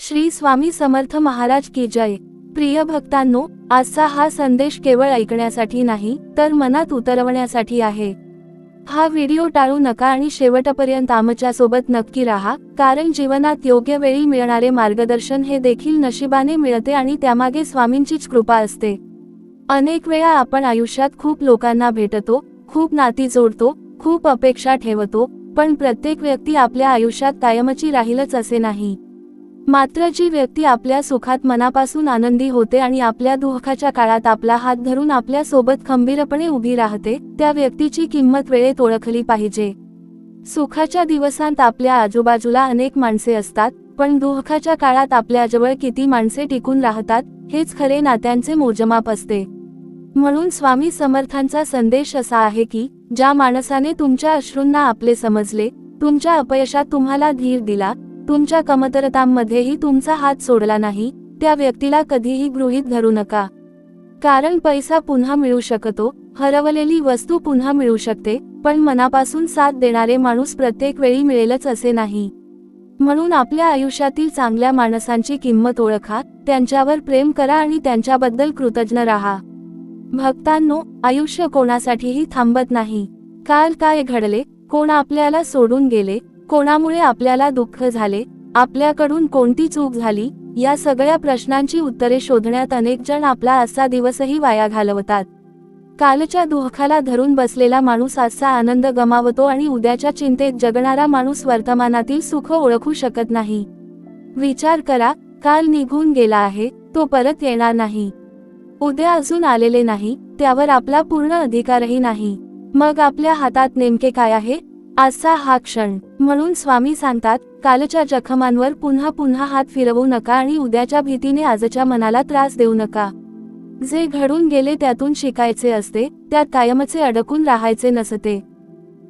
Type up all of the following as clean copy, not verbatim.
श्री स्वामी समर्थ महाराज की जय। प्रिय भक्तांनो, आजचा हा संदेश केवळ ऐकण्यासाठी नाही तर मनात उतरवण्यासाठी आहे। हा व्हिडिओ टाळू नका आणि शेवटपर्यंत आमच्या सोबत नक्की राहा, कारण जीवनात योग्य वेळी मिळणारे मार्गदर्शन हे देखील नशिबाने मिळते आणि त्यामागे स्वामींचीच कृपा असते। अनेक वेळा आपण आयुष्यात खूप लोकांना भेटतो, खूप नाती जोडतो, खूप अपेक्षा ठेवतो, पण प्रत्येक व्यक्ती आपल्या आयुष्यात कायमची राहीलच असे नाही। मात्र जी व्यक्ती आपल्या सुखात मनापासून आनंदी होते आणि आपल्या दुःखाच्या काळात आपला हात धरून आपल्या सोबत खंबीरपणे उभी राहते, त्या व्यक्तीची किंमत वेळेत ओळखली पाहिजे। सुखाच्या दिवसांत आपल्या आजूबाजूला अनेक माणसे असतात, पण दुःखाच्या काळात आपल्याजवळ किती माणसे टिकून राहतात हेच खरे नात्यांचे मोजमाप असते। म्हणून स्वामी समर्थांचा संदेश असा आहे की ज्या माणसाने तुमच्या अश्रूंना आपले समजले, तुमच्या अपयशात तुम्हाला धीर दिला, तुमच्या कमतरतांमध्येही तुमचा हात सोडला नाही, त्या व्यक्तीला कधीही गृहीत धरू नका। कारण पैसा पुन्हा मिळू शकतो, हरवलेली वस्तू पुन्हा मिळू शकते, पण मनापासून साथ देणारे माणूस प्रत्येक वेळी मिळेलच असे नाही। म्हणून आपल्या आयुष्यातील चांगल्या माणसांची किंमत ओळखा, त्यांच्यावर प्रेम करा आणि त्यांच्याबद्दल कृतज्ञ राहा। भक्तांनो, आयुष्य कोणासाठीही थांबत नाही। काल काय घडले, कोण आपल्याला सोडून गेले, कोणामुळे आपल्याला दुःख झाले, आपल्याकडून कोणती चूक झाली, या सगळ्या प्रश्नांची उत्तरे शोधण्यात अनेक जण आपला आजचा दिवसही वाया घालवतात। कालच्या दुःखाला धरून बसलेला माणूस आजचा आनंद गमावतो आणि उद्याच्या चिंतेत जगणारा माणूस वर्तमानातील सुख ओळखू शकत नाही। विचार करा, काल निघून गेला आहे, तो परत येणार नाही। उद्या अजून आलेले नाही, त्यावर आपला पूर्ण अधिकारही नाही। मग आपल्या हातात नेमके काय आहे? आजचा हा क्षण। म्हणून स्वामी सांगतात, कालच्या जखमांवर पुन्हा पुन्हा हात फिरवू नका आणि उद्याच्या भीतीने आजच्या मनाला त्रास देऊ नका। जे घडून गेले त्यातून शिकायचे असते, त्यात कायमचे अडकून राहायचे नसते।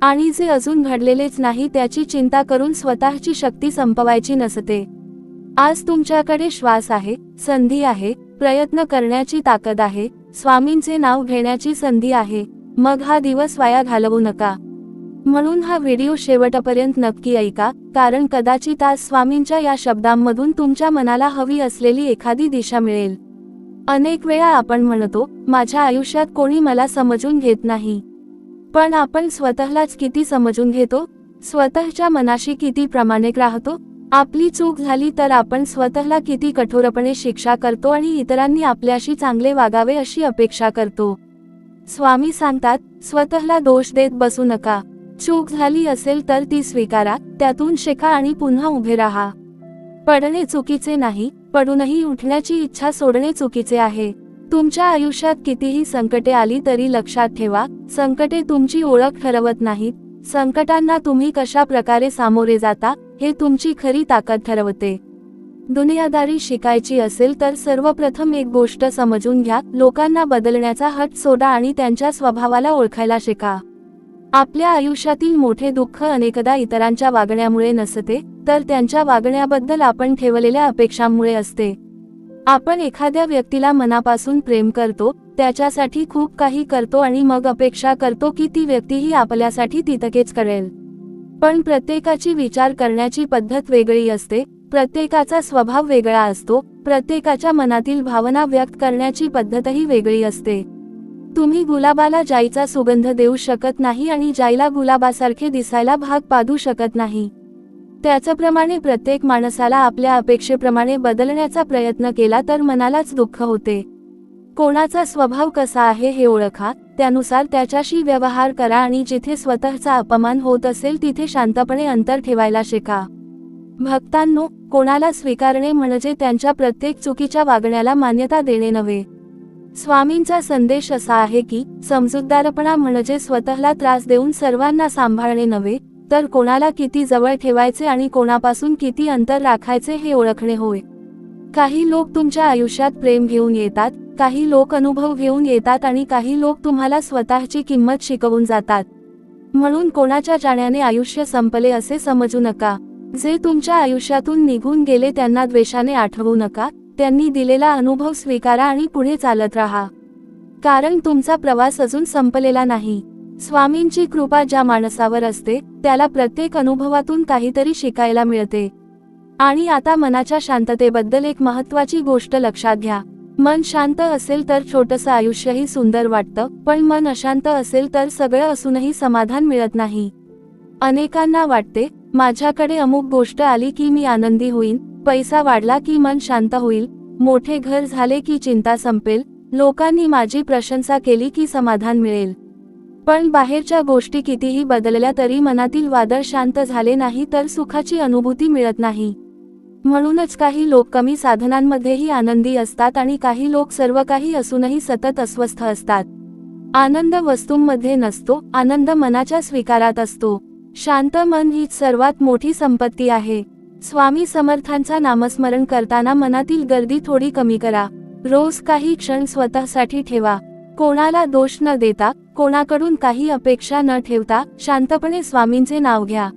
आणि जे अजून घडलेलेच नाही त्याची चिंता करून स्वतःची शक्ती संपवायची नसते। आज तुमच्याकडे श्वास आहे, संधी आहे, प्रयत्न करण्याची ताकद आहे, स्वामींचे नाव घेण्याची संधी आहे, मग हा दिवस वाया घालवू नका। म्हणून हा व्हिडिओ शेवटपर्यंत नक्की ऐका, कारण कदाचित आज स्वामींच्या या शब्दांमधून तुमच्या मनाला हवी असलेली एखादी दिशा मिळेल। अनेक वेळा आपण म्हणतो, माझ्या आयुष्यात कोणी मला समजून घेत नाही। पण आपण स्वतःलाच किती समजून घेतो? स्वतःच्या मनाशी किती प्रामाणिक राहतो? आपली चूक झाली तर आपण स्वतःला किती कठोरपणे शिक्षा करतो आणि इतरांनी आपल्याशी चांगले वागावे अशी अपेक्षा करतो। स्वामी सांगतात, स्वतःला दोष देत बसू नका। चूक झाली असेल तर ती स्वीकारा, त्यातून शिका आणि पुन्हा उभे राहा। पडणे चुकीचे नाही, पडूनही उठण्याची इच्छा सोडणे चुकीचे आहे। तुमच्या आयुष्यात कितीही संकटे आली तरी लक्षात ठेवा, संकटे तुमची ओळख ठरवत नाहीत, संकटांना तुम्ही कशा प्रकारे सामोरे जाता हे तुमची खरी ताकद ठरवते। दुनियादारी शिकायची असेल तर सर्वप्रथम एक गोष्ट समजून घ्या, लोकांना बदलण्याचा हट सोडा आणि त्यांच्या स्वभावाला ओळखायला शिका। आपल्या आयुष्यातील मोठे दुःख अनेकदा इतरांच्या वागण्यामुळे नसते, तर त्यांच्या वागण्याबद्दल आपण ठेवलेल्या अपेक्षांमुळे असते। आपण एखाद्या व्यक्तीला मनापासून प्रेम करतो, त्याच्यासाठी खूप काही करतो आणि मग अपेक्षा करतो की ती व्यक्तीही आपल्यासाठी तितकेच करेल। पण प्रत्येकाची विचार करण्याची पद्धत वेगळी असते, प्रत्येकाचा स्वभाव वेगळा असतो, प्रत्येकाच्या मनातील भावना व्यक्त करण्याची पद्धतही वेगळी असते। तुम्ही गुलाबाला जाईचा सुगंध देऊ शकत नाही आणि जाईला गुलाबासारखे दिसायला भाग पाडू शकत नाही। त्याचप्रमाणे प्रत्येक माणसाला आपल्या अपेक्षेप्रमाणे बदलण्याचा प्रयत्न केला तर मनालाच दुःख होते। कोणाचा स्वभाव कसा आहे हे ओळखा, त्यानुसार त्याच्याशी व्यवहार करा आणि जिथे स्वतःचा अपमान होत असेल तिथे शांतपणे अंतर ठेवायला शिका। भक्तांनो, कोणाला स्वीकारणे म्हणजे त्यांच्या प्रत्येक चुकीच्या वागण्याला मान्यता देणे नव्हे। स्वामींचा संदेश असा आहे की समजूतदारपणा म्हणजे स्वतःला त्रास देऊन सर्वांना सांभाळणे नव्हे, तर कोणाला किती जवळ ठेवायचे आणि कोणापासून किती अंतर राखायचे हे ओळखणे होय। काही लोक तुमच्या आयुष्यात प्रेम घेऊन येतात, काही लोक अनुभव घेऊन येतात आणि काही लोक तुम्हाला स्वतःची किंमत शिकवून जातात। म्हणून कोणाच्या जाण्याने आयुष्य संपले असे समजू नका। जे तुमच्या आयुष्यातून निघून गेले त्यांना द्वेषाने आठवू नका, त्यांनी दिलेला अनुभव स्वीकारा आणि पुढे चालत राहा। कारण तुमचा प्रवास अजून संपलेला नाही। स्वामींची कृपा ज्या माणसावर असते, त्याला प्रत्येक अनुभवातून काहीतरी शिकायला मिळते। आणि आता मनाच्या शांततेबद्दल एक महत्त्वाची गोष्ट लक्षात घ्या. मन शांत असेल तर छोटंसं आयुष्यही सुंदर वाटतं, पण मन अशांत असेल तर सगळं असूनही समाधान मिळत नाही. अनेकांना वाटते, माझ्याकडे अमुक गोष्ट आली की मी आनंदी होईन, पैसा वाढला की मन शांत होईल, मोठे घर झाले की चिंता संपेल, लोकांनी माझी प्रशंसा केली की समाधान मिळेल. पण बाहेरच्या गोष्टी कितीही बदलल्या तरी मनातील वादळ शांत झाले नाही तर सुखाची अनुभूती मिळत नाही. म्हणूनच काही लोक कमी साधनांमध्येही आनंदी असतात आणि काही लोक सर्व काही असूनही सतत अस्वस्थ असतात. आनंद वस्तूंमध्ये नसतो, आनंद मनाच्या स्वीकारात असतो. शांत मन हीच सर्वात मोठी संपत्ती आहे. स्वामी समर्थांचा नामस्मरण करताना मनातील गर्दी थोडी कमी करा. रोज काही क्षण स्वतःसाठी ठेवा. कोणाला दोष न देता, कोणाकडून काही अपेक्षा न ठेवता शांतपणे स्वामींचे नाव घ्या.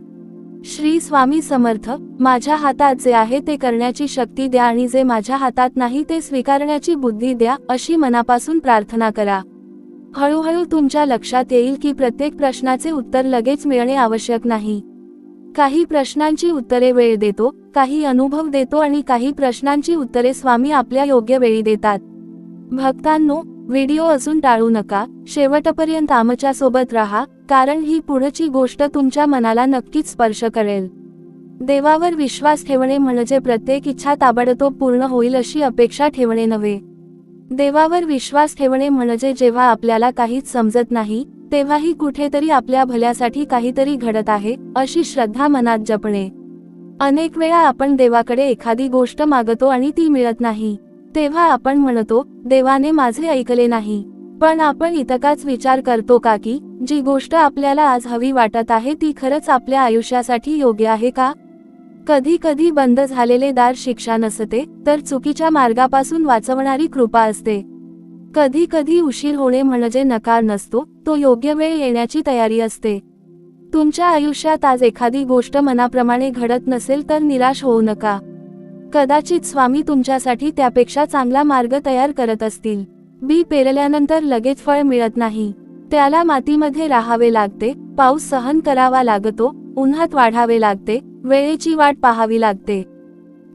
श्री स्वामी समर्थ. माझ्या हातात जे आहे ते करण्याची शक्ती द्या आणि जे माझ्या हातात नाही ते स्वीकारण्याची बुद्धी द्या, अशी मनापासून प्रार्थना करा. हळूहळू तुमच्या लक्षात येईल की प्रत्येक प्रश्नाचे उत्तर लगेच मिळणे आवश्यक नाही. काही प्रश्नांची उत्तरे वेळ देतो, काही अनुभव देतो आणि काही प्रश्नांची उत्तरे स्वामी आपल्या योग्य वेळी देतात. भक्तांनो, व्हिडिओ अजून टाळू नका, शेवटपर्यंत आमच्या सोबत राहा, कारण ही पुढची गोष्ट तुमच्या मनाला नक्कीच स्पर्श करेल. देवावर विश्वास ठेवणे म्हणजे प्रत्येक इच्छा ताबडतोब पूर्ण होईल अशी अपेक्षा ठेवणे नव्हे. देवावर विश्वास ठेवणे म्हणजे जेव्हा आपल्याला काहीच समजत नाही, तेव्हाही कुठेतरी आपल्या भल्यासाठी काहीतरी घडत आहे, अशी श्रद्धा मनात जपणे. अनेक वेळा आपण देवाकडे एखादी गोष्ट मागतो आणि ती मिळत नाही. तेव्हा आपण म्हणतो, देवाने माझे ऐकले नाही. पण आपण इतकाच विचार करतो का की जी गोष्ट आपल्याला आज हवी वाटत आहे ती खरंच आपल्या आयुष्यासाठी योग्य आहे का? कधी कधी बंद झालेले दार शिक्षा नसते, तर चुकीच्या मार्गापासून वाचवणारी कृपा असते. कधी कधी उशीर होणे म्हणजे नकार नसतो, तो योग्य वेळ येण्याची तयारी असते. तुमच्या आयुष्यात आज एखादी गोष्ट मनाप्रमाणे घडत नसेल तर निराश होऊ नका. कदाचित स्वामी तुमच्यासाठी त्यापेक्षा चांगला मार्ग तयार करत असतील. बी पेरल्यानंतर लगेच फळ मिळत नाही. त्याला मातीमध्ये राहावे लागते, पाऊस सहन करावा लागतो, उन्हात वाढावे लागते, वेळेची वाट पाहावी लागते.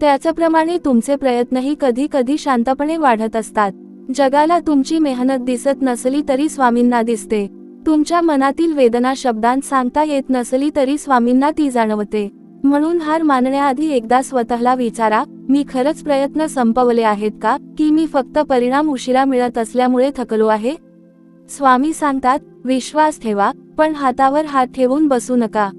त्याचप्रमाणे तुमचे प्रयत्नही कधी कधी शांतपणे वाढत असतात. जगाला तुमची मेहनत दिसत नसली तरी स्वामींना दिसते. तुमच्या मनातील वेदना शब्दांत सांगता येत नसली तरी स्वामींना ती जाणवते. म्हणून हार मानण्याआधी एकदा स्वतःला विचारा, मी खरंच प्रयत्न संपवले आहेत का, की मी फक्त परिणाम उशिरा मिळत असल्यामुळे थकलो आहे? स्वामी सांगतात, विश्वास ठेवा, पण हातावर हात ठेवून बसू नका.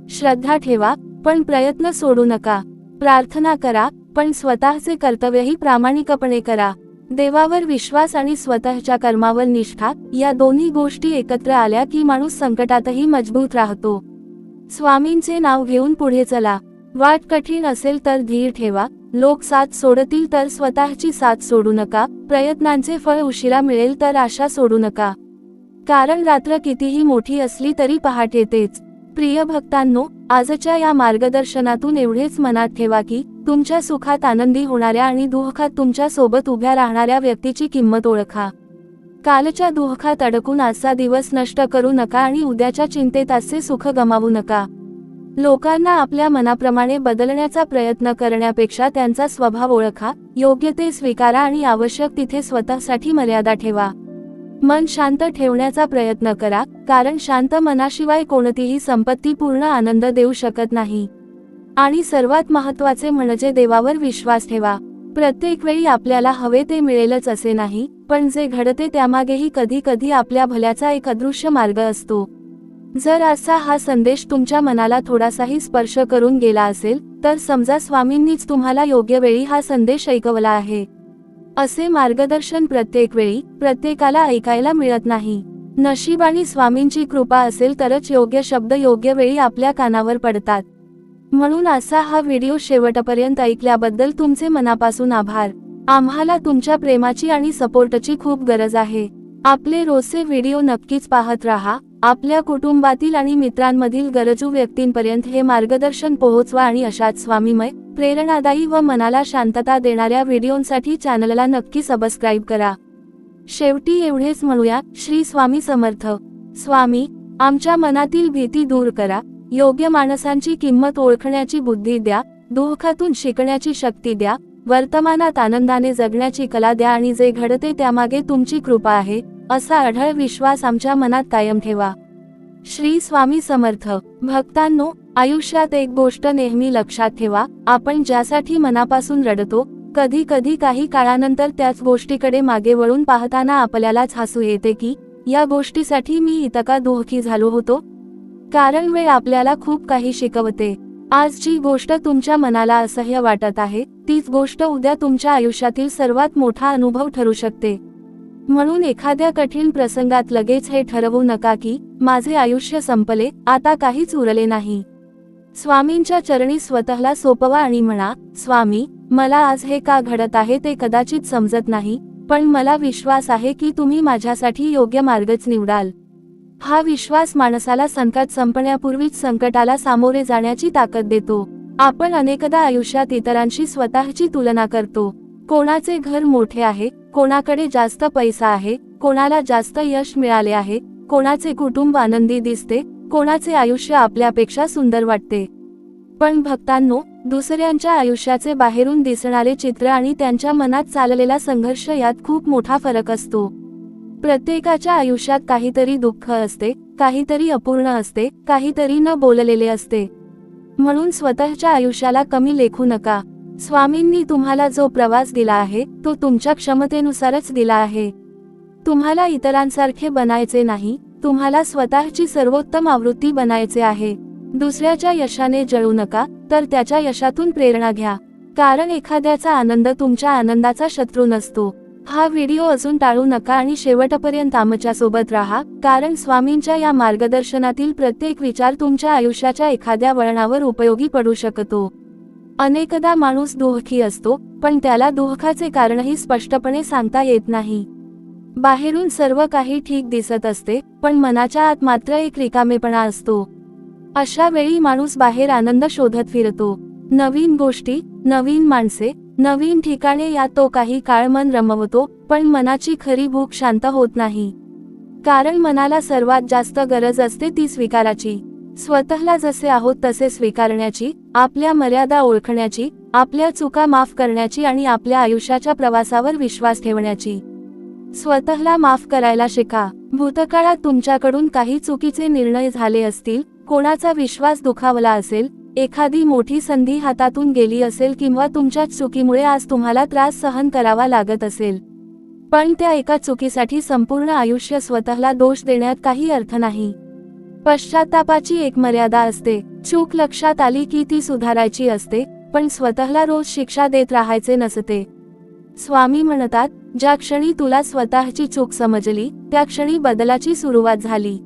श्रद्धा ठेवा, पण प्रयत्न सोडू नका. प्रार्थना करा, पण स्वतःचे कर्तव्यही प्रामाणिकपणे करा. देवावर विश्वास आणि स्वतःच्या कर्मावर निष्ठा, या दोन्ही गोष्टी एकत्र आल्या की माणूस संकटातही मजबूत राहतो. स्वामींचे नाव घेऊन पुढे चला. वाट कठीण असेल तर धीर ठेवा. लोक साथ सोडतील तर स्वतःची साथ सोडू नका. प्रयत्नांचे फळ उशिरा मिळेल तर आशा सोडू नका. कारण रात्र कितीही मोठी असली तरी पहाट येतेच. प्रिय भक्तांनो, आजच्या या मार्गदर्शनातून एवढेच मनात ठेवा की तुमच्या सुखात आनंदी होणाऱ्या आणि दुःखात तुमच्या सोबत उभ्या राहणाऱ्या व्यक्तीची किंमत ओळखा. कालच्या दुःखात अडकून आजचा दिवस नष्ट करू नका आणि उद्याच्या चिंतेत असे सुख गमावू नका. लोकांना आपल्या मनाप्रमाणे बदलण्याचा प्रयत्न करण्यापेक्षा त्यांचा स्वभाव ओळखा, योग्य ते स्वीकारा आणि आवश्यक तिथे स्वतःसाठी मर्यादा ठेवा. मन शांत ठेवण्याचा प्रयत्न करा, कारण शांत मनाशिवाय कोणतीही संपत्ती पूर्ण आनंद देऊ शकत नाही. आणि सर्वात महत्त्वाचे म्हणजे देवावर विश्वास ठेवा. प्रत्येक वेळी आपल्याला हवे ते मिळेलच असे नाही, पण जे घडते त्यामागेही कधी कधी आपल्या भल्याचा एक अदृश्य मार्ग असतो. जर असा हा संदेश तुमच्या मनाला थोडासाही स्पर्श करून गेला असेल, तर समजा स्वामींनीच तुम्हाला योग्य वेळी हा संदेश ऐकवला आहे. असे मार्गदर्शन प्रत्येक वेळी प्रत्येकाला ऐकायला मिळत नाही. नशीब आणि स्वामींची कृपा असेल तरच योग्य शब्द योग्य वेळी आपल्या कानावर पडतात. म्हणून असा हा व्हिडिओ शेवटपर्यंत ऐकल्याबद्दल तुमचे मनापासून आभार. आम्हाला तुमच्या प्रेमाची आणि सपोर्टची खूप गरज आहे. आपले रोजचे व्हिडिओ नक्कीच पाहत राहा. आपल्या कुटुंबातील आणि मित्रांमधील गरजू व्यक्तींपर्यंत हे मार्गदर्शन पोहोचवा आणि अशाच स्वामीमय, प्रेरणादायी व मनाला शांतता देणाऱ्या व्हिडिओंसाठी चॅनलला नक्की सबस्क्राईब करा. शेवटी एवढेच म्हणूया, श्री स्वामी समर्थ. स्वामी, आमच्या मनातील भीती दूर करा, योग्य माणसांची किंमत ओळखण्याची बुद्धी द्या, दुःखातून शिकण्याची शक्ती द्या, वर्तमानात आनंदाने जगण्याची कला द्या आणि जे घडते त्यामागे तुमची कृपा आहे असा अढळ विश्वास आमच्या मनात कायम ठेवा. श्री स्वामी समर्थ. भक्तांनो, आयुष्यात एक गोष्ट नेहमी लक्षात ठेवा, आपण ज्यासाठी मनापासून रडतो, कधी कधी काही काळानंतर त्याच गोष्टीकडे मागे वळून पाहताना आपल्यालाच हसू येते की या गोष्टीसाठी मी इतका दुःखी झालो होतो. कारण वेळ आपल्याला खूप काही शिकवते. आज जी गोष्ट तुमच्या मनाला असह्य वाटत आहे तीच गोष्ट उद्या तुमच्या आयुष्यातील सर्वात मोठा अनुभव ठरू शकते. म्हणून एखाद्या कठीण प्रसंगात लगेच हे ठरवू नका की माझे आयुष्य संपले, आता काहीच उरले नाही. स्वामींच्या चरणी स्वतःला सोपवा आणि म्हणा, स्वामी, मला आज हे का घडत आहे ते कदाचित समजत नाही, पण मला विश्वास आहे की तुम्ही माझ्यासाठी योग्य मार्गच निवडाल. हा विश्वास माणसाला संकट संपण्यापूर्वीच संकटाला सामोरे जाण्याची ताकद देतो. आपण अनेकदा आयुष्यात इतरांशी स्वतःची तुलना करतो. कोणाचे घर मोठे आहे, कोणाकडे जास्त पैसा आहे, कोणाला जास्त यश मिळाले आहे, कोणाचे कुटुंब आनंदी दिसते, कोणाचे आयुष्य आपल्यापेक्षा सुंदर वाटते. पण भक्तांनो, दुसऱ्यांच्या आयुष्याचे बाहेरून दिसणारे चित्र आणि त्यांच्या मनात चाललेला संघर्ष यात खूप मोठा फरक असतो. प्रत्येकाच्या आयुष्यात काहीतरी दुःख असते, काहीतरी अपूर्ण असते, काहीतरी न बोललेले असते. म्हणून स्वतःच्या आयुष्याला कमी लेखू नका. स्वामींनी तुम्हाला जो प्रवास दिला आहे तो तुमच्या क्षमतेनुसारच दिला आहे. तुम्हाला इतरांसारखे बनायचे नाही, तुम्हाला स्वतःची सर्वोत्तम आवृत्ती बनायचे आहे. दुसऱ्याच्या यशाने जळू नका, तर त्याच्या यशातून प्रेरणा घ्या. कारण एखाद्याचा आनंद तुमच्या आनंदाचा शत्रू नसतो. हा व्हिडिओ अजून टाळू नका आणि शेवटपर्यंत आमच्या सोबत राहा, कारण स्वामींच्या या मार्गदर्शनातील प्रत्येक विचार तुमच्या आयुष्याच्या एखाद्या वळणावर उपयोगी पडू शकतो. अनेकदा माणूस दुःखी असतो, पण त्याला दुःखाचे कारणही स्पष्टपणे सांगता येत नाही. बाहेरून सर्व काही ठीक दिसत असते, पण मनाच्या आत मात्र एक रिकामेपणा असतो. अशा वेळी माणूस बाहेर आनंद शोधत फिरतो. नवीन गोष्टी, नवीन माणसे, नवीन ठिकाणे यात तो काही काळ मन रमवतो, पण मनाची खरी भूक शांत होत नाही. कारण मनाला सर्वात जास्त गरज असते ती स्वीकाराची. स्वतःला जसे आहोत तसे स्वीकारण्याची, आपल्या मर्यादा ओळखण्याची, आपल्या चुका माफ करण्याची आणि आपल्या आयुष्याच्या प्रवासावर विश्वास ठेवण्याची. स्वतःला माफ करायला शिका. भूतकाळात तुमच्याकडून काही चुकीचे निर्णय झाले असतील, कोणाचा विश्वास दुखावला असेल, एखादी मोठी संधी हातातून गेली असेल किंवा तुमच्याच चुकीमुळे आज तुम्हाला त्रास सहन करावा लागत असेल. पण त्या एका चुकीसाठी संपूर्ण आयुष्य स्वतःला दोष देण्यात काही अर्थ नाही. पश्चात्तापाची एक मर्यादा असते. चूक लक्षात आली की ती सुधारायची असते, पण स्वतःला रोज शिक्षा देत राहायचे नसते. स्वामी म्हणतात, ज्या क्षणी तुला स्वतःची चूक समजली त्या क्षणी बदलाची सुरुवात झाली.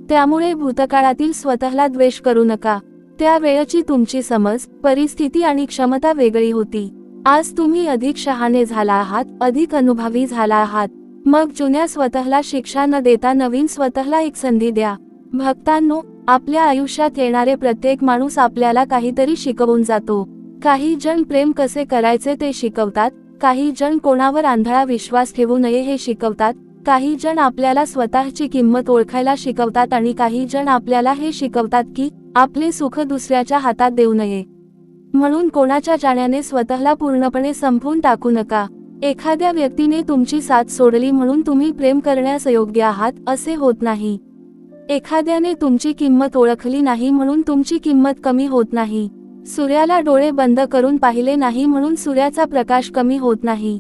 त्यामुळे भूतकाळातील स्वतःला द्वेष करू नका. त्या वेळची तुमची समज, परिस्थिती आणि क्षमता वेगळी होती. आज तुम्ही अधिक शहाणे झाला आहात, अधिक अनुभवी झाला आहात. मग जुन्या स्वतःला शिक्षा न देता नवीन स्वतःला एक संधी द्या. भक्तांनो, आपल्या आयुष्यात येणारे प्रत्येक माणूस आपल्याला काहीतरी शिकवून जातो. काही जण प्रेम कसे करायचे ते शिकवतात, काही जण कोणावर आंधळा विश्वास ठेवू नये हे शिकवतात, काही जण आपल्याला स्वतःची किंमत ओळखायला शिकवतात आणि काही जण आपल्याला हे शिकवतात की आपले सुख दुसऱ्याच्या हातात देऊ नये. म्हणून कोणाच्या जाण्याने स्वतःला पूर्णपणे संपवून टाकू नका. एखाद्या व्यक्तीने तुमची साथ सोडली म्हणून तुम्ही प्रेम करण्यास योग्य आहात असे होत नाही. एखाद्याने तुमची किंमत ओळखली नाही म्हणून तुमची किंमत कमी होत नाही. सूर्याला डोळे बंद करून पाहिले नाही म्हणून सूर्याचा प्रकाश कमी होत नाही.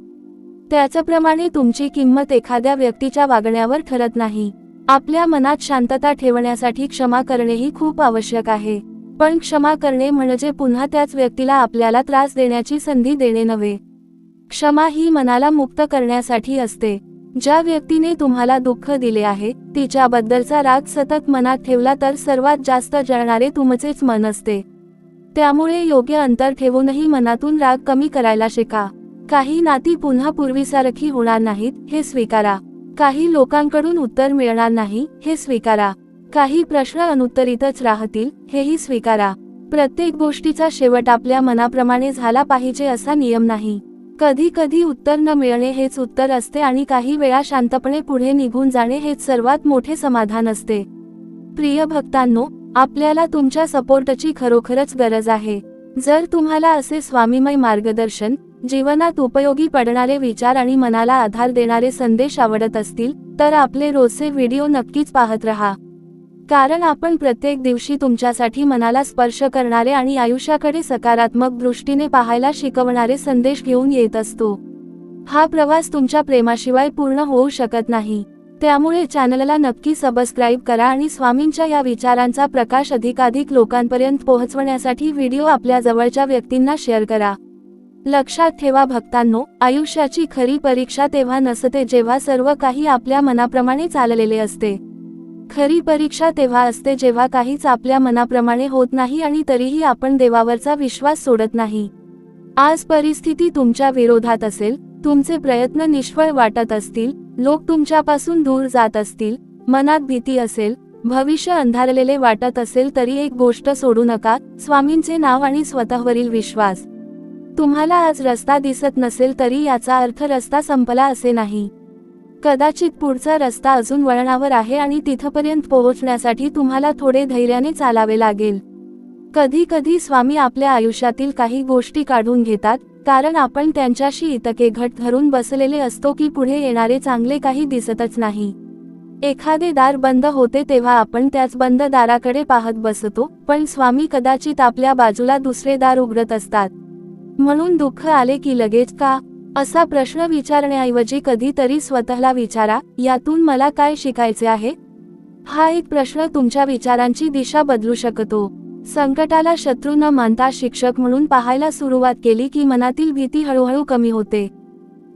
त्याचप्रमाणे तुमची किंमत एखाद्या व्यक्तीच्या वागण्यावर ठरत नाही. आपल्या मनात शांतता ठेवण्यासाठी क्षमा करणेही खूप आवश्यक आहे. पण क्षमा करणे म्हणजे पुन्हा त्याच व्यक्तीला आपल्याला त्रास देण्याची संधी देणे नव्हे. क्षमा ही मनाला मुक्त करण्यासाठी असते. ज्या व्यक्तीने तुम्हाला दुःख दिले आहे तिच्याबद्दलचा राग सतत मनात ठेवला तर सर्वात जास्त जळणारे तुमचेच मन असते. त्यामुळे योग्य अंतर ठेवूनही मनातून राग कमी करायला शिका. काही नाती पुन्हा पूर्वीसारखी होणार नाहीत हे स्वीकारा. काही लोकांकडून उत्तर मिळणार नाही हे स्वीकारा. काही प्रश्न अनुत्तरितच राहतील हेही स्वीकारा. प्रत्येक गोष्टीचा शेवट आपल्या मनाप्रमाणे झाला पाहिजे असा नियम नाही. कधी कधी उत्तर न मिळणे हेच उत्तर असते आणि काही वेळा शांतपणे पुढे निघून जाणे हेच सर्वात मोठे समाधान असते. प्रिय भक्तांनो, आपल्याला तुमच्या सपोर्टची खरोखरच गरज आहे. जर तुम्हाला असे स्वामीमय मार्गदर्शन, जीवनात उपयोगी पडणारे विचार आणि मनाला आधार देणारे संदेश आवडत असतील तर आपले रोजचे व्हिडिओ नक्कीच पाहत रहा. कारण आपण प्रत्येक दिवशी तुमच्यासाठी मनाला स्पर्श करणारे आणि आयुष्याकडे सकारात्मक दृष्टीने पाहायला शिकवणारे संदेश घेऊन येत असतो. हा प्रवास तुमच्या प्रेमाशिवाय पूर्ण होऊ शकत नाही. त्यामुळे चॅनलला नक्की सबस्क्राईब करा आणि स्वामींच्या या विचारांचा प्रकाश अधिकाधिक लोकांपर्यंत पोहोचवण्यासाठी व्हिडिओ आपल्या जवळच्या व्यक्तींना शेअर करा. लक्षात ठेवा भक्तांनो, आयुष्याची खरी परीक्षा तेव्हा नसते जेव्हा सर्व काही आपल्या मनाप्रमाणे चाललेले असते. खरी परीक्षा तेव्हा असते जेव्हा काहीच आपल्या मनाप्रमाणे होत नाही आणि तरीही आपण देवावरचा विश्वास सोडत नाही. आज परिस्थिती तुमच्या विरोधात असेल, तुमचे प्रयत्न निष्फळ वाटत असतील, लोक तुमच्यापासून दूर जात असतील, मनात भीती असेल, भविष्य अंधारलेले वाटत असेल तरी एक गोष्ट सोडू नका, स्वामींचे नाव आणि स्वतःवरील विश्वास. तुम्हाला आज रस्ता दिसत नसेल तरी याचा अर्थ रस्ता संपला असे नाही. कदाचित पुढचा रस्ता अजून वळणावर आहे आणि तिथपर्यंत पोहोचण्यासाठी तुम्हाला थोडे धैर्याने चालावे लागेल. कधी कधी स्वामी आपल्या आयुष्यातील काही गोष्टी काढून घेतात कारण आपण त्यांच्याशी इतके घट धरून बसलेले असतो की पुढे येणारे चांगले काही दिसतच नाही. एखादे दार बंद होते तेव्हा आपण त्याच बंद दाराकडे पाहत बसतो, पण स्वामी कदाचित आपल्या बाजूला दुसरे दार उघडत असतात. म्हणून दुःख आले की लगेच का असा प्रश्न विचारण्याऐवजी कधीतरी स्वतःला विचारा, यातून मला काय शिकायचे आहे. हा एक प्रश्न तुमच्या विचारांची दिशा बदलू शकतो. संकटाला शत्रू न मानता शिक्षक म्हणून पाहायला सुरुवात केली की मनातील भीती हळूहळू कमी होते.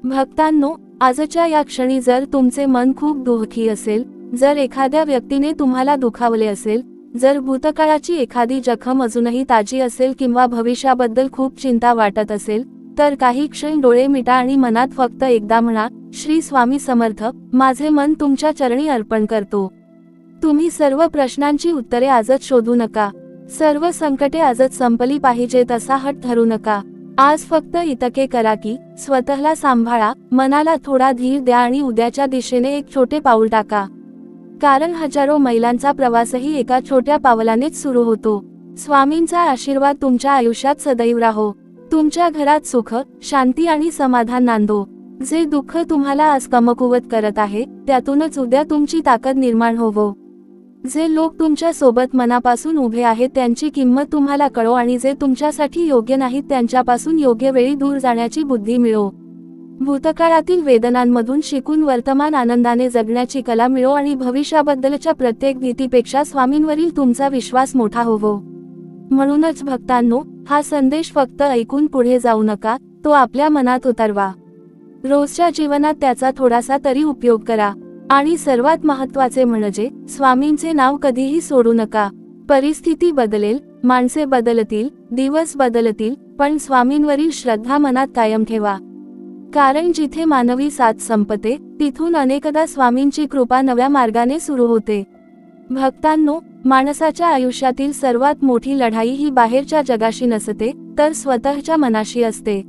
भक्तांनो, आजच्या या क्षणी जर तुमचे मन खूप दुःखी असेल, जर एखाद्या व्यक्तीने तुम्हाला दुखावले असेल, जर भूतकाळाची एखादी जखम अजूनही ताजी असेल किंवा भविष्याबद्दल खूप चिंता वाटत असेल, तर काही क्षण डोळे मिटा आणि मनात फक्त एकदा म्हणा, श्री स्वामी समर्थ, माझे मन तुमच्या चरणी अर्पण करतो. तुम्ही सर्व प्रश्नांची उत्तरे आजच शोधू नका. सर्व संकटे आजच संपली पाहिजेत असा हट धरू नका. आज फक्त इतके करा की स्वतःला सांभाळा, मनाला थोडा धीर द्या आणि उद्याच्या दिशेने एक छोटे पाऊल टाका. कारण हजारो मैलांचा प्रवासही एका छोट्या पावलानेच सुरू होतो. स्वामींचा आशीर्वाद तुमच्या आयुष्यात सदैव राहो. तुमच्या घरात सुख, शांती आणि समाधान नांदो. जे दुःख तुम्हाला आज कमकुवत करत आहे, त्यातूनच उद्या तुमची ताकद निर्माण होवो. जे लोक तुमच्या सोबत मनापासून उभे आहेत त्यांची किंमत तुम्हाला कळो आणि जे तुमच्यासाठी योग्य नाहीत त्यांच्यापासून योग्य वेळी दूर जाण्याची बुद्धी मिळो. भूतकाळातील वेदनांमधून शिकून वर्तमान आनंदाने जगण्याची कला मिळो आणि भविष्याबद्दलच्या प्रत्येक भीतीपेक्षा स्वामींवरील तुमचा विश्वास मोठा होवो. म्हणूनच भक्तांनो, हा संदेश फक्त ऐकून पुढे जाऊ नका, तो आपल्या मनात उतरवा. रोजच्या जीवनात त्याचा थोडासा तरी उपयोग करा. आणि सर्वात महत्त्वाचे म्हणजे स्वामींचे नाव कधीही सोडू नका. परिस्थिती बदलेल, माणसे बदलतील, दिवस बदलतील, पण स्वामींवरील श्रद्धा मनात कायम ठेवा. कारण जिथे मानवी साथ संपते, तिथून अनेकदा स्वामींची कृपा नव्या मार्गाने सुरू होते. भक्तांनो, माणसाच्या आयुष्यातील सर्वात मोठी लढाई ही बाहेरच्या जगाशी नसते, तर स्वतःच्या मनाशी असते.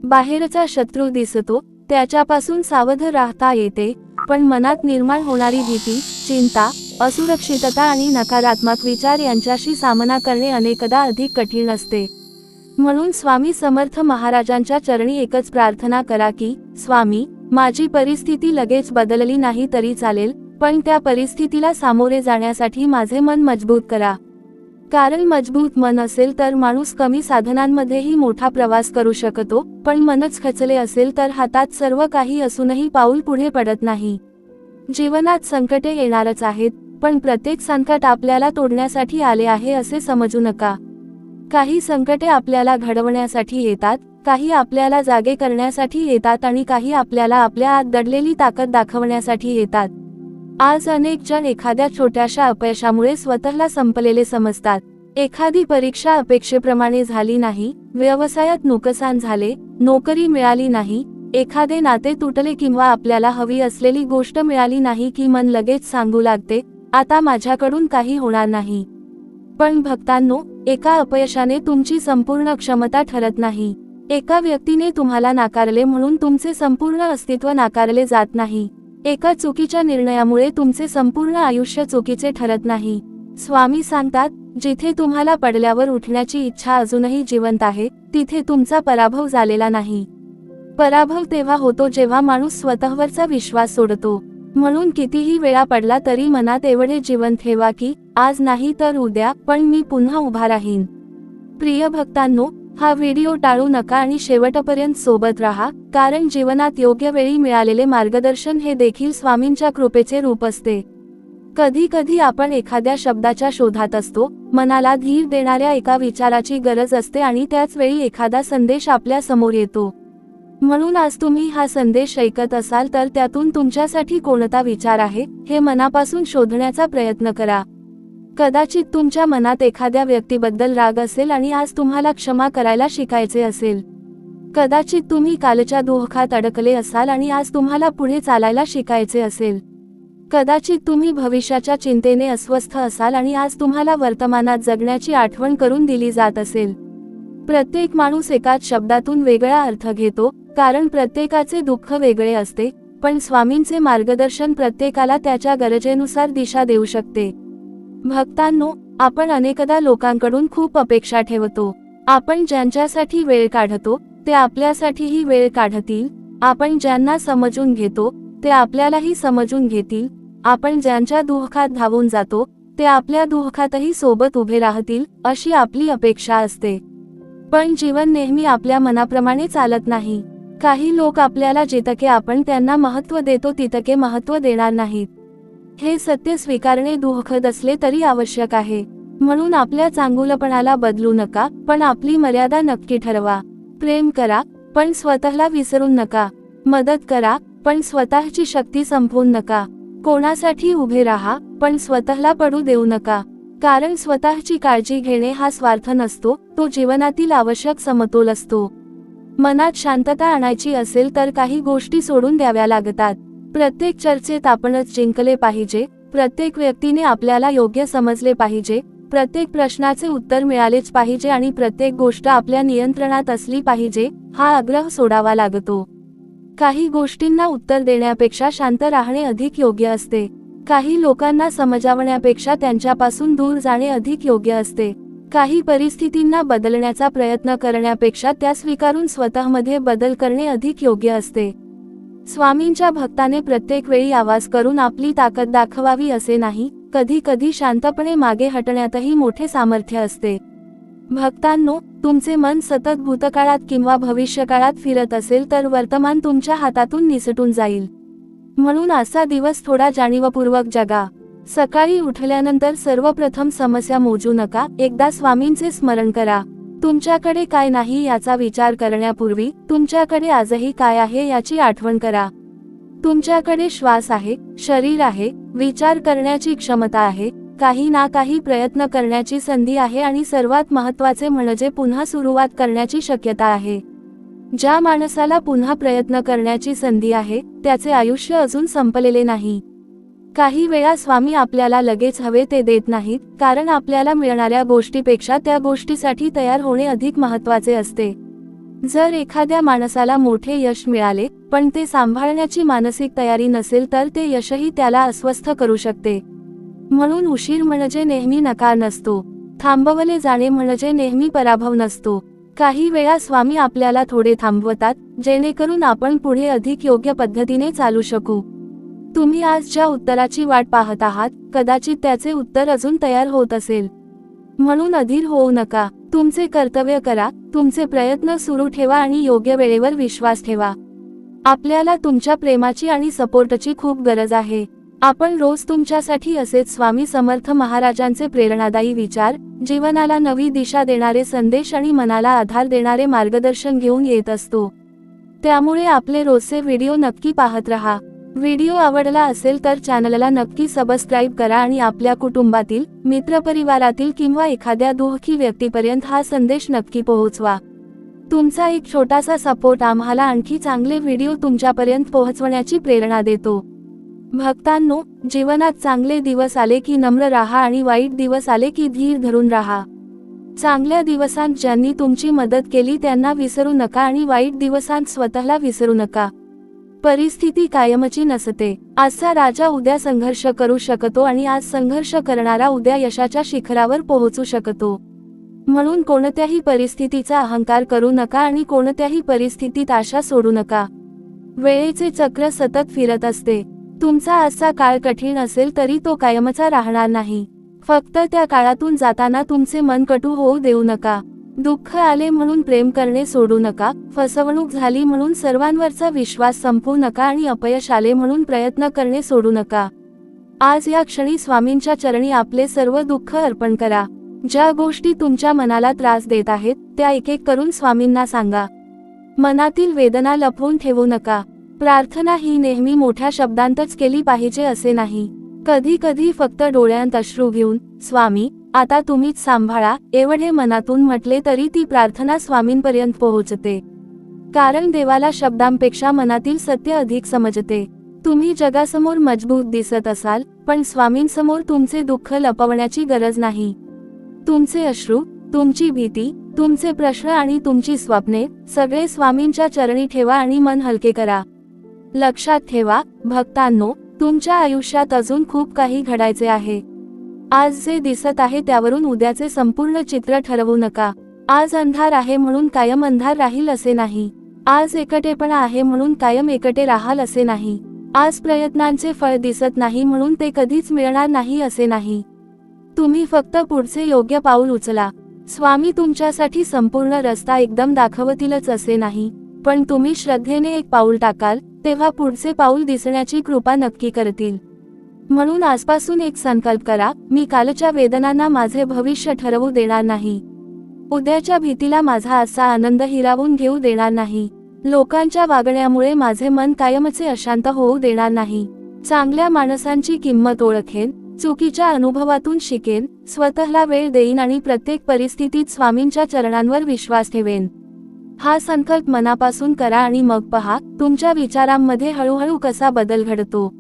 बाहेरचा शत्रू दिसतो, त्याच्यापासून सावध राहता येते, पण मनात निर्माण होणारी भीती, चिंता, असुरक्षितता आणि नकारात्मक विचार यांच्याशी सामना करणे अनेकदा अधिक कठीण असते. म्हणून स्वामी समर्थ महाराजांच्या चरणी एकच प्रार्थना करा की, स्वामी, माझी परिस्थिती लगेच बदलली नाही तरी चालेल, पण त्या परिस्थितीला सामोरे जाण्यासाठी माझे मन मजबूत करा. कारण मजबूत मन असेल तर माणूस कमी साधनांमध्येही मोठा प्रवास करू शकतो, पण मनच खचले असेल तर हातात सर्व काही असूनही पाऊल पुढे पडत नाही. जीवनात संकटे येणारच आहेत, पण प्रत्येक संकट आपल्याला तोडण्यासाठी आले आहे असे समजू नका. काही संकटे आपल्याला घडवण्यासाठी येतात, काही आपल्याला जागे करण्यासाठी येतात आणि काही आपल्याला आपल्या आत दडलेली ताकद दाखवण्यासाठी येतात. आज अनेक जण एखाद्या छोट्याशा अपयशामुळे स्वतःला संपलेले समजतात. एखादी परीक्षा अपेक्षेप्रमाणे झाली नाही, व्यवसायात नुकसान झाले, नोकरी मिळाली नाही, एखादे नाते तुटले किंवा आपल्याला हवी असलेली गोष्ट मिळाली नाही की मन लगेच सांगू लागते, आता माझ्याकडून काही होणार नाही. पण भक्तांनो, एका अपयशाने तुमची संपूर्ण क्षमता ठरत नाही. एका व्यक्तीने तुम्हाला नाकारले म्हणून तुमचे संपूर्ण अस्तित्व नाकारले जात नाही. एका चुकीच्या निर्णयामुळे तुमचे संपूर्ण आयुष्य चुकीचे ठरत नाही. स्वामी सांगतात, जिथे तुम्हाला पडल्यावर उठण्याची इच्छा अजूनही जिवंत आहे, तिथे तुमचा पराभव झालेला नाही. पराभव तेव्हा होतो जेव्हा माणूस स्वतःवरचा विश्वास सोडतो. म्हणून कितीही वेळा पडला तरी मनात एवढे जीवन ठेवा की आज नाही तर उद्या, पण मी पुन्हा उभा राहीन. प्रिय भक्तांनो, हा व्हिडिओ टाळू नका आणि शेवटपर्यंत सोबत राहा, कारण जीवनात योग्य वेळी मिळालेले मार्गदर्शन हे देखील स्वामींच्या कृपेचे रूप असते. कधी कधी आपण एखाद्या शब्दाच्या शोधात असतो, मनाला धीर देणाऱ्या एका विचाराची गरज असते आणि त्याच वेळी एखादा संदेश आपल्या समोर येतो. म्हणून आज तुम्ही हा संदेश ऐकत असाल तर त्यातून तुमच्यासाठी कोणता विचार आहे हे मनापासून शोधण्याचा प्रयत्न करा. कदाचित तुमच्या मनात एखाद्या व्यक्तीबद्दल राग असेल आणि आज तुम्हाला क्षमा करायला शिकायचे असेल. कदाचित तुम्ही कालच्या दुःखात अडकले असाल आणि आज तुम्हाला पुढे चालायला शिकायचे असेल. कदाचित तुम्ही भविष्याच्या चिंतेने अस्वस्थ असाल आणि आज तुम्हाला वर्तमानात जगण्याची आठवण करून दिली जात असेल. प्रत्येक माणूस एकाच शब्दातून वेगळा अर्थ घेतो, कारण प्रत्येकाचे दुःख वेगळे असते, पण स्वामींचे मार्गदर्शन प्रत्येकाला त्याच्या गरजेनुसार दिशा देऊ शकते. भक्तांनो, आपण अनेकदा लोकांकडून खूप अपेक्षा ठेवतो. आपण ज्यांच्यासाठी वेळ काढतो ते आपल्यासाठीही वेळ काढतील. आपण ज्यांना समजून घेतो ते आपल्यालाही समजून घेतील. आपण ज्यांच्या दुःखात धावून जातो ते आपल्या दुःखातही सोबत उभे राहतील, अशी आपली अपेक्षा असते. पण जीवन नेहमी आपल्या मनाप्रमाणे चालत नाही. काही लोक आपल्याला जितके आपण त्यांना महत्त्व देतो तितके महत्त्व देणार नाहीत. हे सत्य स्वीकारणे दुःखद असले तरी आवश्यक आहे. म्हणून आपल्या चांगुलपणाला बदलू नका, पण आपली मर्यादा नक्की ठरवा. प्रेम करा, पण स्वतःला विसरून नका. मदत करा, पण स्वतःची शक्ती संपवून नका. कोणासाठी उभे राहा, पण स्वतःला पडू देऊ नका. कारण स्वतःची काळजी घेणे हा स्वार्थ नसतो, तो जीवनातील आवश्यक समतोल असतो. मनात शांतता आणायची असेल तर काही गोष्टी सोडून द्याव्या लागतात. प्रत्येक चर्चेत आपणच जिंकले पाहिजे, प्रत्येक व्यक्तीने आपल्याला योग्य समजले पाहिजे, प्रत्येक प्रश्नाचे उत्तर मिळालेच पाहिजे आणि प्रत्येक गोष्ट आपल्या नियंत्रणात असली पाहिजे, हा आग्रह सोडावा लागतो. काही गोष्टींना उत्तर देण्यापेक्षा शांत राहणे अधिक योग्य असते. काही लोकांना समजावण्यापेक्षा त्यांच्यापासून दूर जाणे अधिक योग्य असते. काही परिस्थितींना बदलण्याचा प्रयत्न करण्यापेक्षा त्या स्वीकारून स्वतःमध्ये बदल करणे अधिक योग्य असते. स्वामींच्या भक्ताने प्रत्येक वेळी आवाज करून आपली ताकद दाखवावी असे नाही, कधी कधी शांतपणे मागे हटण्यातही मोठे सामर्थ्य असते. भक्तांनो, तुमचे मन सतत भूतकाळात किंवा भविष्यकाळात फिरत असेल तर वर्तमान तुमच्या हातातून निसटून जाईल. म्हणून असा दिवस थोडा जाणीवपूर्वक जगा. सकाळी उठल्यानंतर सर्वप्रथम समस्या मोजू नका, एकदा स्वामींचे स्मरण करा. तुमच्याकडे काय नाही याचा विचार करण्यापूर्वी तुमच्याकडे आजही काय आहे याची आठवण करा. तुमच्याकडे श्वास आहे, शरीर आहे, विचार करण्याची क्षमता आहे, काही ना काही प्रयत्न करण्याची संधी आहे आणि सर्वात महत्त्वाचे म्हणजे पुन्हा सुरुवात करण्याची शक्यता आहे. ज्या माणसाला पुन्हा प्रयत्न करण्याची संधी आहे त्याचे आयुष्य अजून संपलेले नाही. काही वेळा स्वामी आपल्याला लगेच हवे ते देत नाहीत, कारण आपल्याला मिळणाऱ्या गोष्टीपेक्षा त्या गोष्टीसाठी तयार होणे अधिक महत्त्वाचे असते. जर एखाद्या माणसाला मोठे यश मिळाले पण ते सांभाळण्याची मानसिक तयारी नसेल तर ते यशही त्याला अस्वस्थ करू शकते. म्हणून उशीर म्हणजे नेहमी नकार नसतो. थांबवले जाणे म्हणजे नेहमी पराभव नसतो. काही वेळा स्वामी आपल्याला थोडे थांबवतात, जेणेकरून आपण पुढे अधिक योग्य पद्धतीने चालू शकू. तुम्ही आज ज्या उत्तराची वाट पाहत आहात, कदाचित त्याचे उत्तर अजून तयार होत असेल. म्हणून अधीर होऊ नका. तुमचे कर्तव्य करा, तुमचे प्रयत्न सुरू ठेवा आणि योग्य वेळेवर विश्वास ठेवा. आपल्याला तुमच्या प्रेमाची आणि सपोर्टची खूप गरज आहे. आपण रोज तुमच्यासाठी असेच स्वामी समर्थ महाराजांचे प्रेरणादायी विचार, जीवनाला नवी दिशा देणारे संदेश आणि मनाला आधार देणारे मार्गदर्शन घेऊन येत असतो. त्यामुळे आपले रोजचे व्हिडिओ नक्की पाहत रहा. व्हिडिओ आवडला असेल तर चॅनलला नक्की सबस्क्राईब करा आणि आपल्या कुटुंबातील, मित्रपरिवारातील किंवा एखाद्या दुःखी व्यक्तीपर्यंत हा संदेश नक्की पोहोचवा. तुमचा एक छोटासा सपोर्ट आम्हाला आणखी चांगले व्हिडिओ तुमच्यापर्यंत पोहोचवण्याची प्रेरणा देतो. भक्तांनो, जीवनात चांगले दिवस आले की नम्र राहा आणि वाईट दिवस आले की धीर धरून राहा. चांगल्या दिवसांत ज्यांनी तुमची मदत केली त्यांना विसरू नका आणि वाईट दिवसांत स्वतःला विसरू नका. परिस्थिती कायमची नसते. आजचा राजा उद्या संघर्ष करू शकतो आणि आज संघर्ष करणारा उद्या यशाच्या शिखरावर पोहोचू शकतो. म्हणून कोणत्याही परिस्थितीचा अहंकार करू नका आणि कोणत्याही परिस्थितीत आशा सोडू नका. वेळेचे चक्र सतत फिरत असते. तुमचा आजचा काळ कठीण असेल तरी तो कायमचा राहणार नाही. फक्त त्या काळातून जाताना तुमचे मन कटू होऊ देऊ नका. दुःख आले म्हणून प्रेम करणे सोडू नका. फसवणूक झाली म्हणून सर्वांवरचा विश्वास संपवू नका आणि अपयश आले म्हणून प्रयत्न करणे सोडू नका. आज या क्षणी स्वामींच्या चरणी आपले सर्व दुःख अर्पण करा. ज्या गोष्टी तुमच्या मनाला त्रास देत आहेत त्या एक एक करून स्वामींना सांगा. मनातील वेदना लपवून ठेवू नका. प्रार्थना ही नेहमी मोठ्या शब्दांतच केली पाहिजे असे नाही. कधी कधी फक्त डोळ्यांत अश्रू घेऊन स्वामी आता तुम्हीच सांभाळा एवढे मनातून म्हटले तरी ती प्रार्थना स्वामींपर्यंत पोहोचते. कारण देवाला शब्दांपेक्षा मनातील सत्य अधिक समजते. तुम्ही जगासमोर मजबूत दिसत असाल पण स्वामींसमोर तुमचे दुःख लपवण्याची गरज नाही. तुमचे अश्रू, तुमची भीती, तुमचे प्रश्न आणि तुमची स्वप्ने सगळे स्वामींच्या चरणी ठेवा आणि मन हलके करा. लक्षात ठेवा भक्तांनो, तुमच्या आयुष्यात अजून खूप काही घडायचे आहे. आज जे दिसत आहे त्यावरून उद्याचे संपूर्ण चित्र ठरवू नका. आज अंधार आहे म्हणून कायम अंधार राहील असे नाही. आज एकटेपणा आहे म्हणून कायम एकटे राहाल असे नाही. आज प्रयत्नांचे फळ दिसत नाही म्हणून ते कधीच मिळणार नाही असे नाही. तुम्ही फक्त पुढचे योग्य पाऊल उचला. स्वामी तुमच्यासाठी संपूर्ण रस्ता एकदम दाखवतीलच असे नाही, पण तुम्ही श्रद्धेने एक पाऊल टाकाल तेव्हा पुढचे पाऊल दिसण्याची कृपा नक्की करतील. म्हणून आजपासून एक संकल्प करा, मी कालच्या वेदनांना माझे भविष्य ठरवू देणार नाही. उद्याच्या भीतीला माझा आजचा आनंद हिरावून घेऊ देणार नाही. लोकांच्या वागण्यामुळे माझे मन कायमचे अशांत होऊ देणार नाही. चांगल्या माणसांची किंमत ओळखेन, चुकीच्या अनुभवातून शिकेन, स्वतःला वेळ देईन आणि प्रत्येक परिस्थितीत स्वामींच्या चरणांवर विश्वास ठेवेन. हा संकल्प मनापासून करा आणि मग पहा तुमच्या विचारांमध्ये हळूहळू कसा बदल घडतो.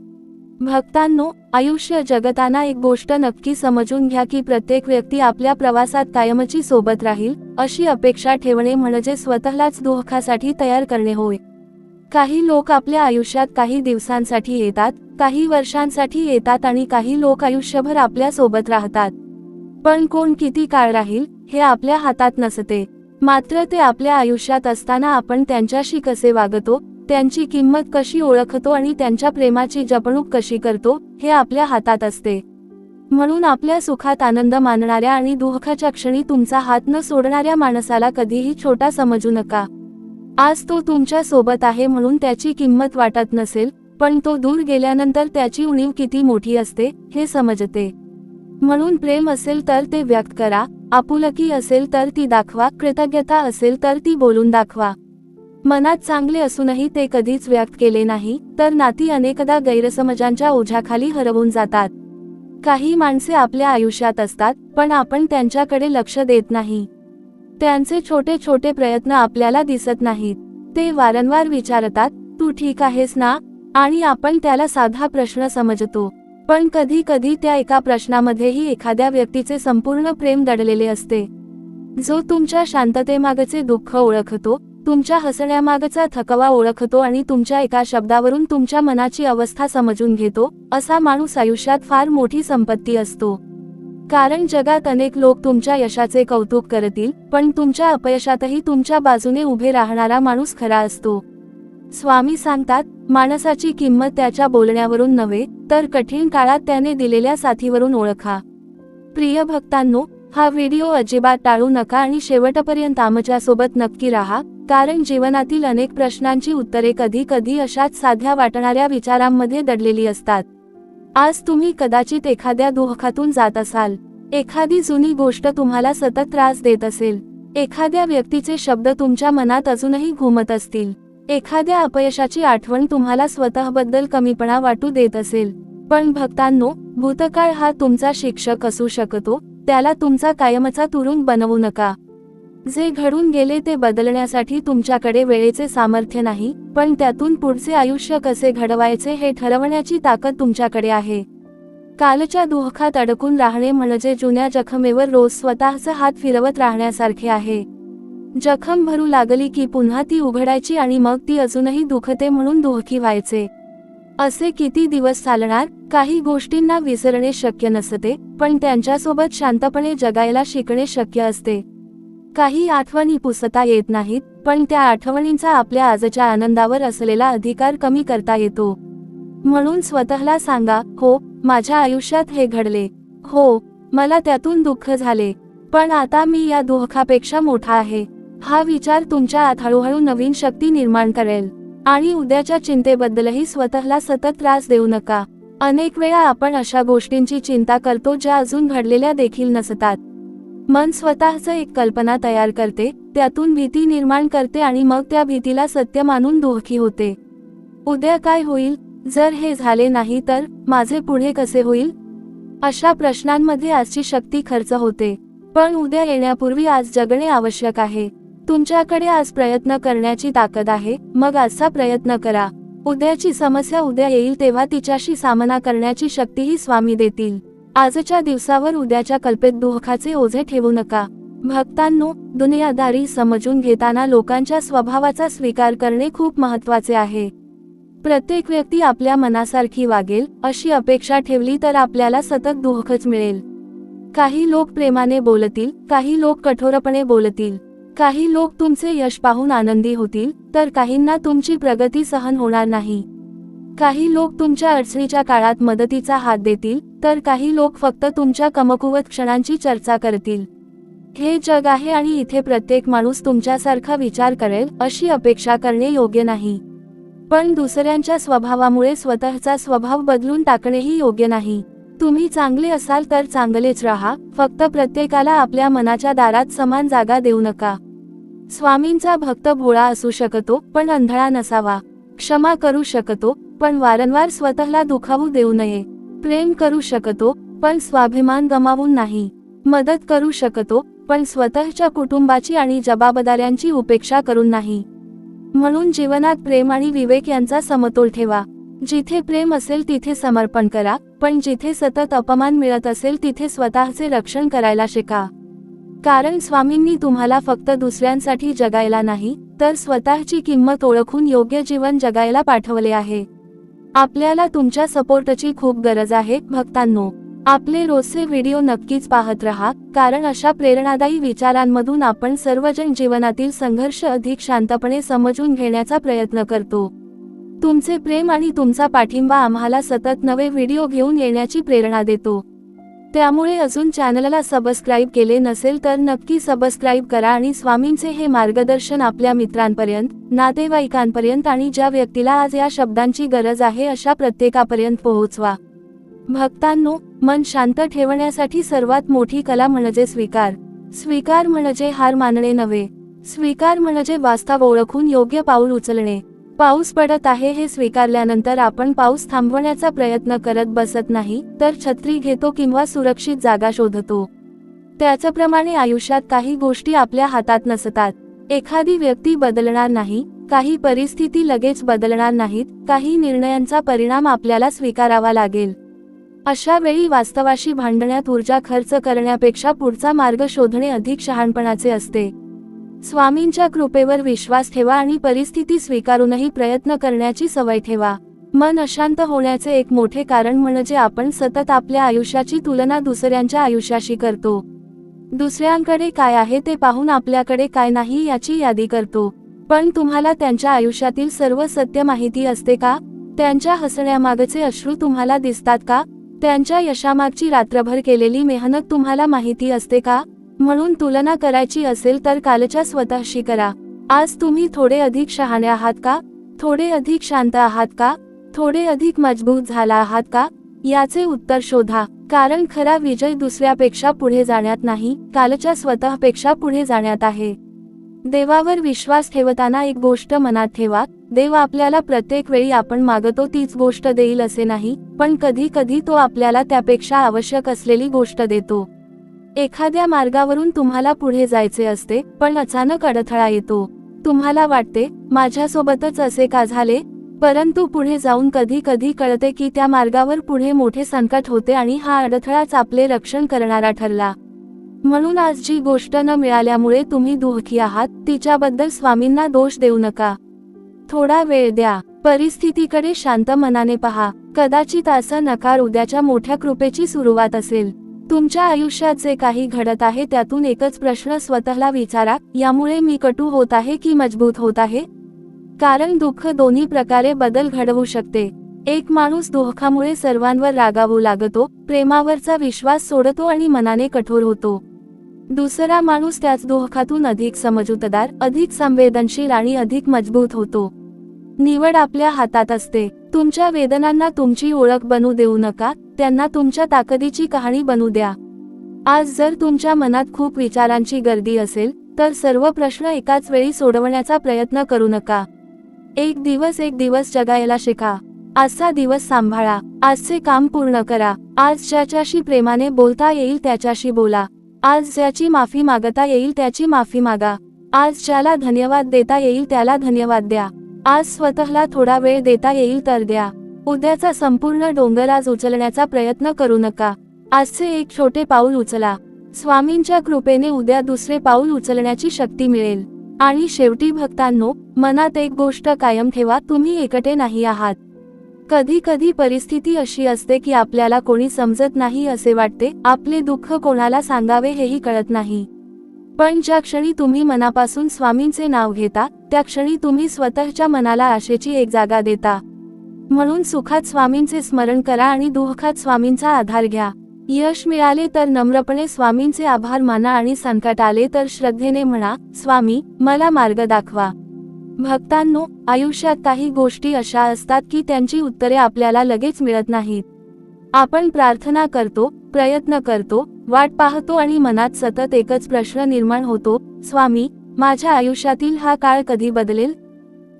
भक्तांनो, आयुष्य जगताना एक गोष्ट नक्की समजून घ्या की प्रत्येक व्यक्ती आपल्या प्रवासात कायमची सोबत राहील अशी अपेक्षा ठेवणे म्हणजे स्वतःलाच दुःखासाठी तयार करणे होय. काही लोक आपल्या आयुष्यात काही दिवसांसाठी येतात, काही वर्षांसाठी येतात आणि काही लोक आयुष्यभर आपल्या सोबत राहतात. पण कोण किती काळ राहील हे आपल्या हातात नसते. मात्र ते आपल्या आयुष्यात असताना आपण त्यांच्याशी कसे वागतो, त्यांची किंमत कशी ओळखतो आणि त्यांच्या प्रेमाची जपणूक कशी करतो हे आपल्या हातात असते. म्हणून आपल्या सुखात आनंद मानणाऱ्या आणि दुःखाच्या क्षणी तुमचा हात न सोडणाऱ्या माणसाला कधीही छोटा समजू नका. आज तो तुमच्या सोबत आहे म्हणून त्याची किंमत वाटत नसेल, पण तो दूर गेल्यानंतर त्याची उणीव किती मोठी असते हे समजते. म्हणून प्रेम असेल तर ते व्यक्त करा, आपुलकी असेल तर ती दाखवा, कृतज्ञता असेल तर ती बोलून दाखवा. मनात चांगले असूनही ते कधीच व्यक्त केले नाही तर नाती अनेकदा गैरसमजांच्या ओझ्याखाली हरवून जातात. काही माणसे आपल्या आयुष्यात असतात पण आपण त्यांच्याकडे लक्ष देत नाही. त्यांचे छोटे छोटे प्रयत्न आपल्याला दिसत नाहीत. ते वारंवार विचारतात, तू ठीक आहेस ना, आणि आपण त्याला साधा प्रश्न समजतो. पण कधी कधी त्या एका प्रश्नामध्येही एखाद्या व्यक्तीचे संपूर्ण प्रेम दडलेले असते. जो तुमच्या शांततेमागचे दुःख ओळखतो, तुमच्या हसण्यामागचा थकवा ओळखतो आणि तुमच्या एका शब्दावरून तुमच्या मनाची अवस्था समजून घेतो, असा माणूस आयुष्यात फार मोठी संपत्ती असतो. कारण जगात अनेक लोक तुमच्या यशाचे कौतुक करतील, पण तुमच्या अपयशातही तुमच्या बाजूने उभे राहणारा माणूस खरा असतो. स्वामी सांगतात, माणसाची किंमत त्याच्या बोलण्यावरून नव्हे तर कठीण काळात त्याने दिलेल्या साथीवरून ओळखा. प्रिय भक्तांनो, हा व्हिडिओ अजिबात टाळू नका आणि शेवटपर्यंत आमच्यासोबत नक्की राहा, कारण जीवनातील अनेक प्रश्नांची उत्तरे कधी कधी अशाच साध्या वाटणाऱ्या विचारांमध्ये दडलेली असतात. आज तुम्ही कदाचित एखाद्या दुःखातून जात असाल, एखादी जुनी गोष्ट तुम्हाला सतत त्रास देत असेल, एखाद्या व्यक्तीचे शब्द तुमच्या मनात अजूनही घुमत असतील, एखाद्या अपयशाची आठवण तुम्हाला स्वतःबद्दल कमीपणा वाटू देत असेल. पण भक्तांनो, भूतकाळ हा तुमचा शिक्षक असू शकतो, त्याला तुमचा कायमचा तुरुंग बनवू नका. जे घडून गेले ते बदलण्यासाठी तुमच्याकडे वेळेचे सामर्थ्य नाही, पण त्यातून पुढचे आयुष्य कसे घडवायचे हे ठरवण्याची ताकद तुमच्याकडे आहे. कालच्या दुःखात अडकून राहणे म्हणजे जुन्या जखमेवर रोज स्वतःचा हात फिरवत राहण्यासारखे आहे. जखम भरू लागली की पुन्हा ती उघडायची आणि मग ती अजूनही दुखते म्हणून दुःखी व्हायचे. असे किती दिवस चालणार? काही गोष्टींना विसरणे शक्य नसते, पण त्यांच्यासोबत शांतपणे जगायला शिकणे शक्य असते. काही आठवणी पुसता येत नाहीत, पण त्या आठवणींचा आपल्या आजच्या आनंदावर असलेला अधिकार कमी करता येतो. म्हणून स्वतःला सांगा, हो, माझ्या आयुष्यात हे घडले. हो, मला त्यातून दुःख झाले, पण आता मी या दुःखापेक्षा मोठा आहे. हा विचार तुमच्या आत हळूहळू नवीन शक्ती निर्माण करेल. आणि उद्याच्या चिंतेबद्दलही स्वतःला सतत त्रास देऊ नका. अनेक वेळा आपण अशा गोष्टींची चिंता करतो ज्या अजून घडलेल्या देखील नसतात. मन स्वतःच एक कल्पना तयार करते, त्यातून भीती निर्माण करते आणि मग त्या भीतीला सत्य मानून दुःखी होते. उद्या काय होईल? जर हे झाले नाही तर माझे पुढे कसे होईल? अशा प्रश्नांमध्ये आजची शक्ती खर्च होते. पण उद्या येण्यापूर्वी आज जगणे आवश्यक आहे. तुमच्याकडे आज प्रयत्न करण्याची ताकद आहे, मग आजचा प्रयत्न करा. उद्याची समस्या उद्या येईल तेव्हा तिच्याशी सामना करण्याची शक्तीही स्वामी देतील. आजच्या दिवसावर उद्याच्या कल्पेत दुःखाचे ओझे ठेवू नका. भक्तांनो, दुनियादारी समजून घेताना लोकांच्या स्वभावाचा स्वीकार करणे खूप महत्त्वाचे आहे. प्रत्येक व्यक्ती आपल्या मनासारखी वागेल अशी अपेक्षा ठेवली तर आपल्याला सतत दुःखच मिळेल. काही लोक प्रेमाने बोलतील, काही लोक कठोरपणे बोलतील. काही लोक तुमचे यश पाहून आनंदी होतील, तर काहींना तुमची प्रगती सहन होणार नाही. काही लोक तुमच्या अडचणीच्या काळात मदतीचा हात देतील, तर काही लोक फक्त तुमच्या कमकुवत क्षणांची चर्चा करतील. हे जग आहे आणि इथे प्रत्येक माणूस तुमच्यासारखा विचार करेल अशी अपेक्षा करणे योग्य नाही. पण दुसऱ्यांच्या स्वभावामुळे स्वतःचा स्वभाव बदलून टाकणेही योग्य नाही. तुम्ही चांगले असाल तर चांगलेच राहा, फक्त प्रत्येकाला आपल्या मनाच्या दारात समान जागा देऊ नका. स्वामींचा भक्त भोळा असू शकतो, पण अंधळा नसावा. क्षमा करू शकतो, पण वारंवार स्वतःला दुखावू देऊ नये. प्रेम करू शकतो, पण स्वाभिमान गमावून नाही. मदत करू शकतो, पण स्वतःच्या कुटुंबाची आणि जबाबदाऱ्यांची उपेक्षा करून नाही. म्हणून जीवनात प्रेम आणि विवेक यांचा समतोल ठेवा. जिथे प्रेम असेल तिथे समर्पण करा, पण जिथे सतत अपमान मिळत असेल तिथे स्वतःचे रक्षण करायला शिका. कारण स्वामींनी तुम्हाला फक्त दुसऱ्यांसाठी जगायला नाही, तर स्वतःची किंमत ओळखून योग्य जीवन जगायला पाठवले आहे. आपल्याला तुमच्या सपोर्टची खूप गरज आहे भक्तांनो. आपले रोजचे व्हिडिओ नक्कीच पाहत रहा, कारण अशा प्रेरणादायी विचारांमधून आपण सर्वजण जीवनातील संघर्ष अधिक शांतपणे समजून घेण्याचा प्रयत्न करतो. तुमचे प्रेम आणि तुमचा पाठिंबा आम्हाला सतत नवे व्हिडिओ घेऊन येण्याची प्रेरणा देतो. त्यामुळे अजून चॅनलला सबस्क्राईब केले नसेल तर नक्की सबस्क्राईब करा आणि स्वामींचे हे मार्गदर्शन आपल्या मित्रांपर्यंत, नातेवाईकांपर्यंत आणि ज्या व्यक्तीला आज या शब्दांची गरज आहे अशा प्रत्येकापर्यंत पोहोचवा. भक्तांनो, मन शांत ठेवण्यासाठी सर्वात मोठी कला म्हणजे स्वीकार. स्वीकार म्हणजे हार मानणे नव्हे. स्वीकार म्हणजे वास्तव ओळखून योग्य पाऊल उचलणे. पाऊस पडत आहे हे स्वीकारल्यानंतर आपण पाऊस थांबवण्याचा प्रयत्न करत बसत नाही, तर छत्री घेतो किंवा सुरक्षित जागा शोधतो. त्याचप्रमाणे आयुष्यात काही गोष्टी आपल्या हातात नसतात. एखादी व्यक्ती बदलणार नाही, काही परिस्थिती लगेच बदलणार नाहीत, काही निर्णयांचा परिणाम आपल्याला स्वीकारावा लागेल. अशा वेळी वास्तवाशी भांडण्यात ऊर्जा खर्च करण्यापेक्षा पुढचा मार्ग शोधणे अधिक शहाणपणाचे असते. स्वामींच्या कृपेवर विश्वास ठेवा आणि परिस्थिती स्वीकारूनही प्रयत्न करण्याची सवय ठेवा. मन अशांत होण्याचे एक मोठे कारण म्हणजे आपण सतत आपल्या आयुष्याची तुलना दुसऱ्यांच्या आयुष्याशी करतो. दुसऱ्यांकडे काय आहे ते पाहून आपल्याकडे काय नाही याची यादी करतो. पण तुम्हाला त्यांच्या आयुष्यातील सर्व सत्य माहिती असते का? त्यांच्या हसण्यामागचे अश्रू तुम्हाला दिसतात का? त्यांच्या यशामागची रात्रभर केलेली मेहनत तुम्हाला माहिती असते का? म्हणून तुलना करायची असेल तर कालच्या स्वतःशी करा. आज तुम्ही थोडे अधिक शहाणे आहात का? थोडे अधिक शांत आहात का? थोडे अधिक मजबूत झाला आहात का? याचे उत्तर शोधा. कारण खरा विजय दुसऱ्यापेक्षा पुढे जाण्यात नाही, कालच्या स्वतःपेक्षा पुढे जाण्यात आहे. देवावर विश्वास ठेवताना एक गोष्ट मनात ठेवा, देव आपल्याला प्रत्येक वेळी आपण मागतो तीच गोष्ट देईल असे नाही, पण कधी कधी तो आपल्याला त्यापेक्षा आवश्यक असलेली गोष्ट देतो. एखाद्या मार्गावरून तुम्हाला पुढे जायचे असते, पण अचानक अडथळा येतो. तुम्हाला वाटते, माझ्यासोबतच असे का झाले? परंतु पुढे जाऊन कधी कधी कळते की त्या मार्गावर पुढे मोठे संकट होते आणि हा अडथळाच आपले रक्षण करणारा ठरला. म्हणून आज जी गोष्ट न मिळाल्यामुळे तुम्ही दुःखी आहात तिच्याबद्दल स्वामींना दोष देऊ नका. थोडा वेळ द्या. परिस्थितीकडे शांत मनाने पहा. कदाचित असा नकार उद्याच्या मोठ्या कृपेची सुरुवात असेल. तुमच्या आयुष्यात जे काही घडत आहे त्यातून एकच प्रश्न स्वतःला विचारा, यामुळे मी कटू होत आहे की मजबूत होत आहे? कारण दुःख दोन्ही प्रकारे बदल घडवू शकते. एक माणूस दुःखामुळे सर्वांवर रागावू लागतो, प्रेमावरचा विश्वास सोडतो आणि मनाने कठोर होतो. दुसरा माणूस त्याच दुःखातून अधिक समजूतदार, अधिक संवेदनशील आणि अधिक मजबूत होतो. निवड आपल्या हातात असते. तुमच्या वेदनांना तुमची ओळख बनू देऊ नका, त्यांना तुमच्या ताकदीची कहाणी बनू द्या. आज जर तुमच्या मनात खूप विचारांची गर्दी असेल तर सर्व प्रश्न एकाच वेळी सोडवण्याचा प्रयत्न करू नका. एक दिवस जगायला शिका. आजचा दिवस सांभाळा. आजचे काम पूर्ण करा. आज ज्याच्याशी प्रेमाने बोलता येईल त्याच्याशी बोला. आज ज्याची माफी मागता येईल त्याची माफी मागा. आज ज्याला धन्यवाद देता येईल त्याला धन्यवाद द्या. आज स्वतःला थोडा वेळ देता येईल तर द्या. उद्याचा संपूर्ण डोंगर आज उचलण्याचा प्रयत्न करू नका. आजचे एक छोटे पाऊल उचला. स्वामींच्या कृपेने उद्या दुसरे पाऊल उचलण्याची शक्ती मिळेल. आणि शेवटी भक्तांनो, मनात एक गोष्ट कायम ठेवा, तुम्ही एकटे नाही आहात. कधी कधी परिस्थिती अशी असते की आपल्याला कोणी समजत नाही असे वाटते, आपले दुःख कोणाला सांगावे हेही कळत नाही. पण ज्या क्षणी तुम्ही मनापासून स्वामींचे नाव घेता त्या क्षणी तुम्ही स्वतःच्या मनाला आशेची एक जागा देता. म्हणून सुखात स्वामींचे स्मरण करा आणि दुःखात स्वामींचा आधार घ्या. यश मिळाले तर नम्रपणे स्वामींचे आभार माना आणि संकट आले तर श्रद्धेने म्हणा, स्वामी मला मार्ग दाखवा. भक्तांनो, आयुष्यात काही गोष्टी अशा असतात की त्यांची उत्तरे आपल्याला लगेच मिळत नाहीत. आपण प्रार्थना करतो, प्रयत्न करतो, वाट पाहतो आणि मनात सतत एकच प्रश्न निर्माण होतो, स्वामी माझ्या आयुष्यातील हा काळ कधी बदलेल?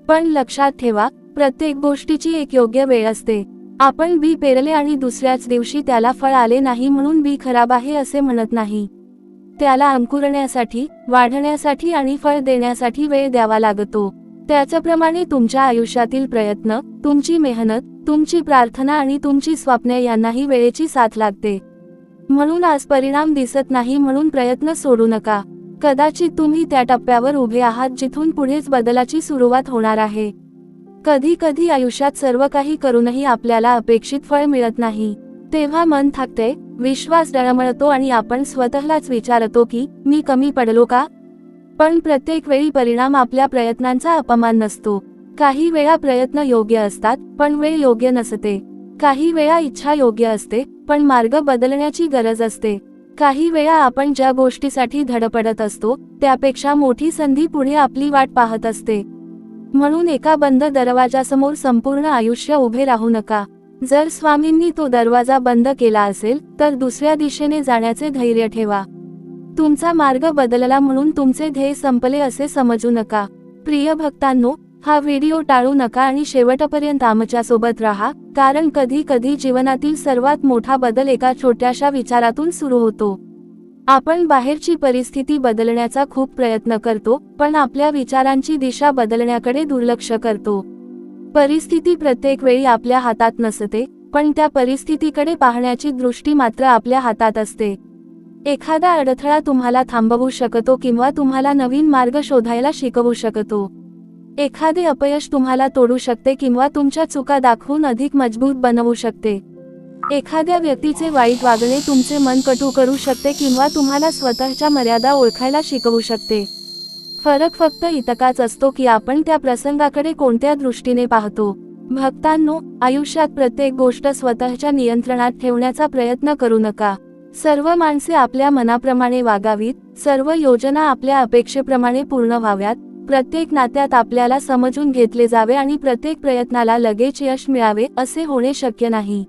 पण लक्षात ठेवा, प्रत्येक गोष्टीची एक योग्य वेळ असते. आपण बी पेरले आणि दुसऱ्याच दिवशी त्याला फळ आले नाही म्हणून बी खराब आहे असे म्हणत नाही. त्याला अंकुरण्यासाठी, वाढण्यासाठी आणि फळ देण्यासाठी वेळ द्यावा लागतो. त्याच्याप्रमाणे तुमच्या आयुष्यातील प्रयत्न, तुमची मेहनत, तुमची प्रार्थना आणि तुमची स्वप्ने यांनाही वेळेची साथ लागते. म्हणून आज परिणाम दिसत नाही म्हणून प्रयत्न सोडू नका. कदाचित तुम्ही त्या टप्प्यावर उभे आहात जिथून पुढेच बदलाची सुरुवात होणार आहे. कधी कधी आयुष्यात सर्व काही करूनही आपल्याला अपेक्षित फळ मिळत नाही. तेव्हा मन थकते, विश्वास डळमळतो आणि आपण स्वतःलाच विचारतो की मी कमी पडलो का? पण प्रत्येक वेळी परिणाम आपल्या प्रयत्नांचा अपमान नसतो. काही वेळा प्रयत्न योग्य असतात पण वेळ योग्य नसते. काही वेळा इच्छा योग्य असते पण मार्ग बदलण्याची गरज असते. काही वेळा आपण ज्या गोष्टीसाठी धडपडत असतो त्यापेक्षा मोठी संधी पुढे आपली वाट पाहत असते. म्हणून एका बंद दरवाजासमोर संपूर्ण आयुष्य उभे राहू नका. जर स्वामींनी तो दरवाजा बंद केला असेल तर दुसऱ्या दिशेने जाण्याचे धैर्य ठेवा. तुमचा मार्ग बदलला म्हणून तुमचे ध्येय संपले असे समजू नका. प्रिय भक्तांनो, हा व्हिडिओ टाळू नका आणि शेवटपर्यंत आमच्या सोबत राहा, कारण कधी कधी जीवनातील सर्वात मोठा बदल एका छोट्याशा विचारातून सुरू होतो. आपण बाहेरची परिस्थिती बदलण्याचा खूप प्रयत्न करतो पण आपल्या विचारांची दिशा बदलण्याकडे दुर्लक्ष करतो. परिस्थिती प्रत्येक वेळी आपल्या हातात नसते, पण त्या परिस्थितीकडे पाहण्याची दृष्टी मात्र आपल्या हातात असते. एखादा अडथळा तुम्हाला थांबवू शकतो किंवा तुम्हाला नवीन मार्ग शोधायला शिकवू शकतो. एखादे अपयश तुम्हाला तोडू शकते किंवा तुमच्या चुका दाखवून अधिक मजबूत बनवू शकते. एखाद्या व्यक्तीचे वाईट वागणे तुमचे मन कटू करू शकते किंवा तुम्हाला स्वतःच्या मर्यादा ओळखायला शिकवू शकते. फरक फक्त इतकाच असतो की आपण त्या प्रसंगाकडे कोणत्या दृष्टीने पाहतो. भक्तांनो, आयुष्यात प्रत्येक गोष्ट स्वतःच्या नियंत्रणात ठेवण्याचा प्रयत्न करू नका. सर्व माणसे आपल्या मनाप्रमाणे वागावीत, सर्व योजना आपल्या अपेक्षेप्रमाणे पूर्ण व्हाव्यात, प्रत्येक नात्यात आपल्याला समजून घेतले जावे आणि प्रत्येक प्रयत्नाला लगेच यश मिळावे असे होणे शक्य नाही.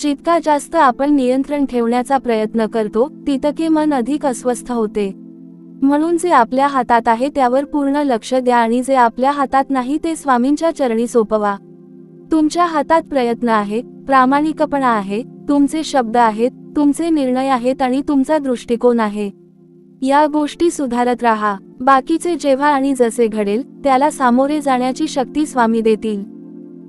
जितका जास्त आपण नियंत्रण ठेवण्याचा प्रयत्न करतो तितके मन अधिक अस्वस्थ होते. म्हणून जे आपल्या हातात आहे त्यावर पूर्ण लक्ष द्या आणि जे आपल्या हातात नाही ते स्वामींच्या चरणी सोपवा. तुमच्या हातात प्रयत्न आहे, प्रामाणिकपणा आहे, तुमचे शब्द आहेत, तुमचे निर्णय आहेत आणि तुमचा दृष्टिकोन आहे. या गोष्टी सुधारत राहा. बाकीचे जेव्हा आणि जसे घडेल त्याला सामोरे जाण्याची शक्ती स्वामी देतील.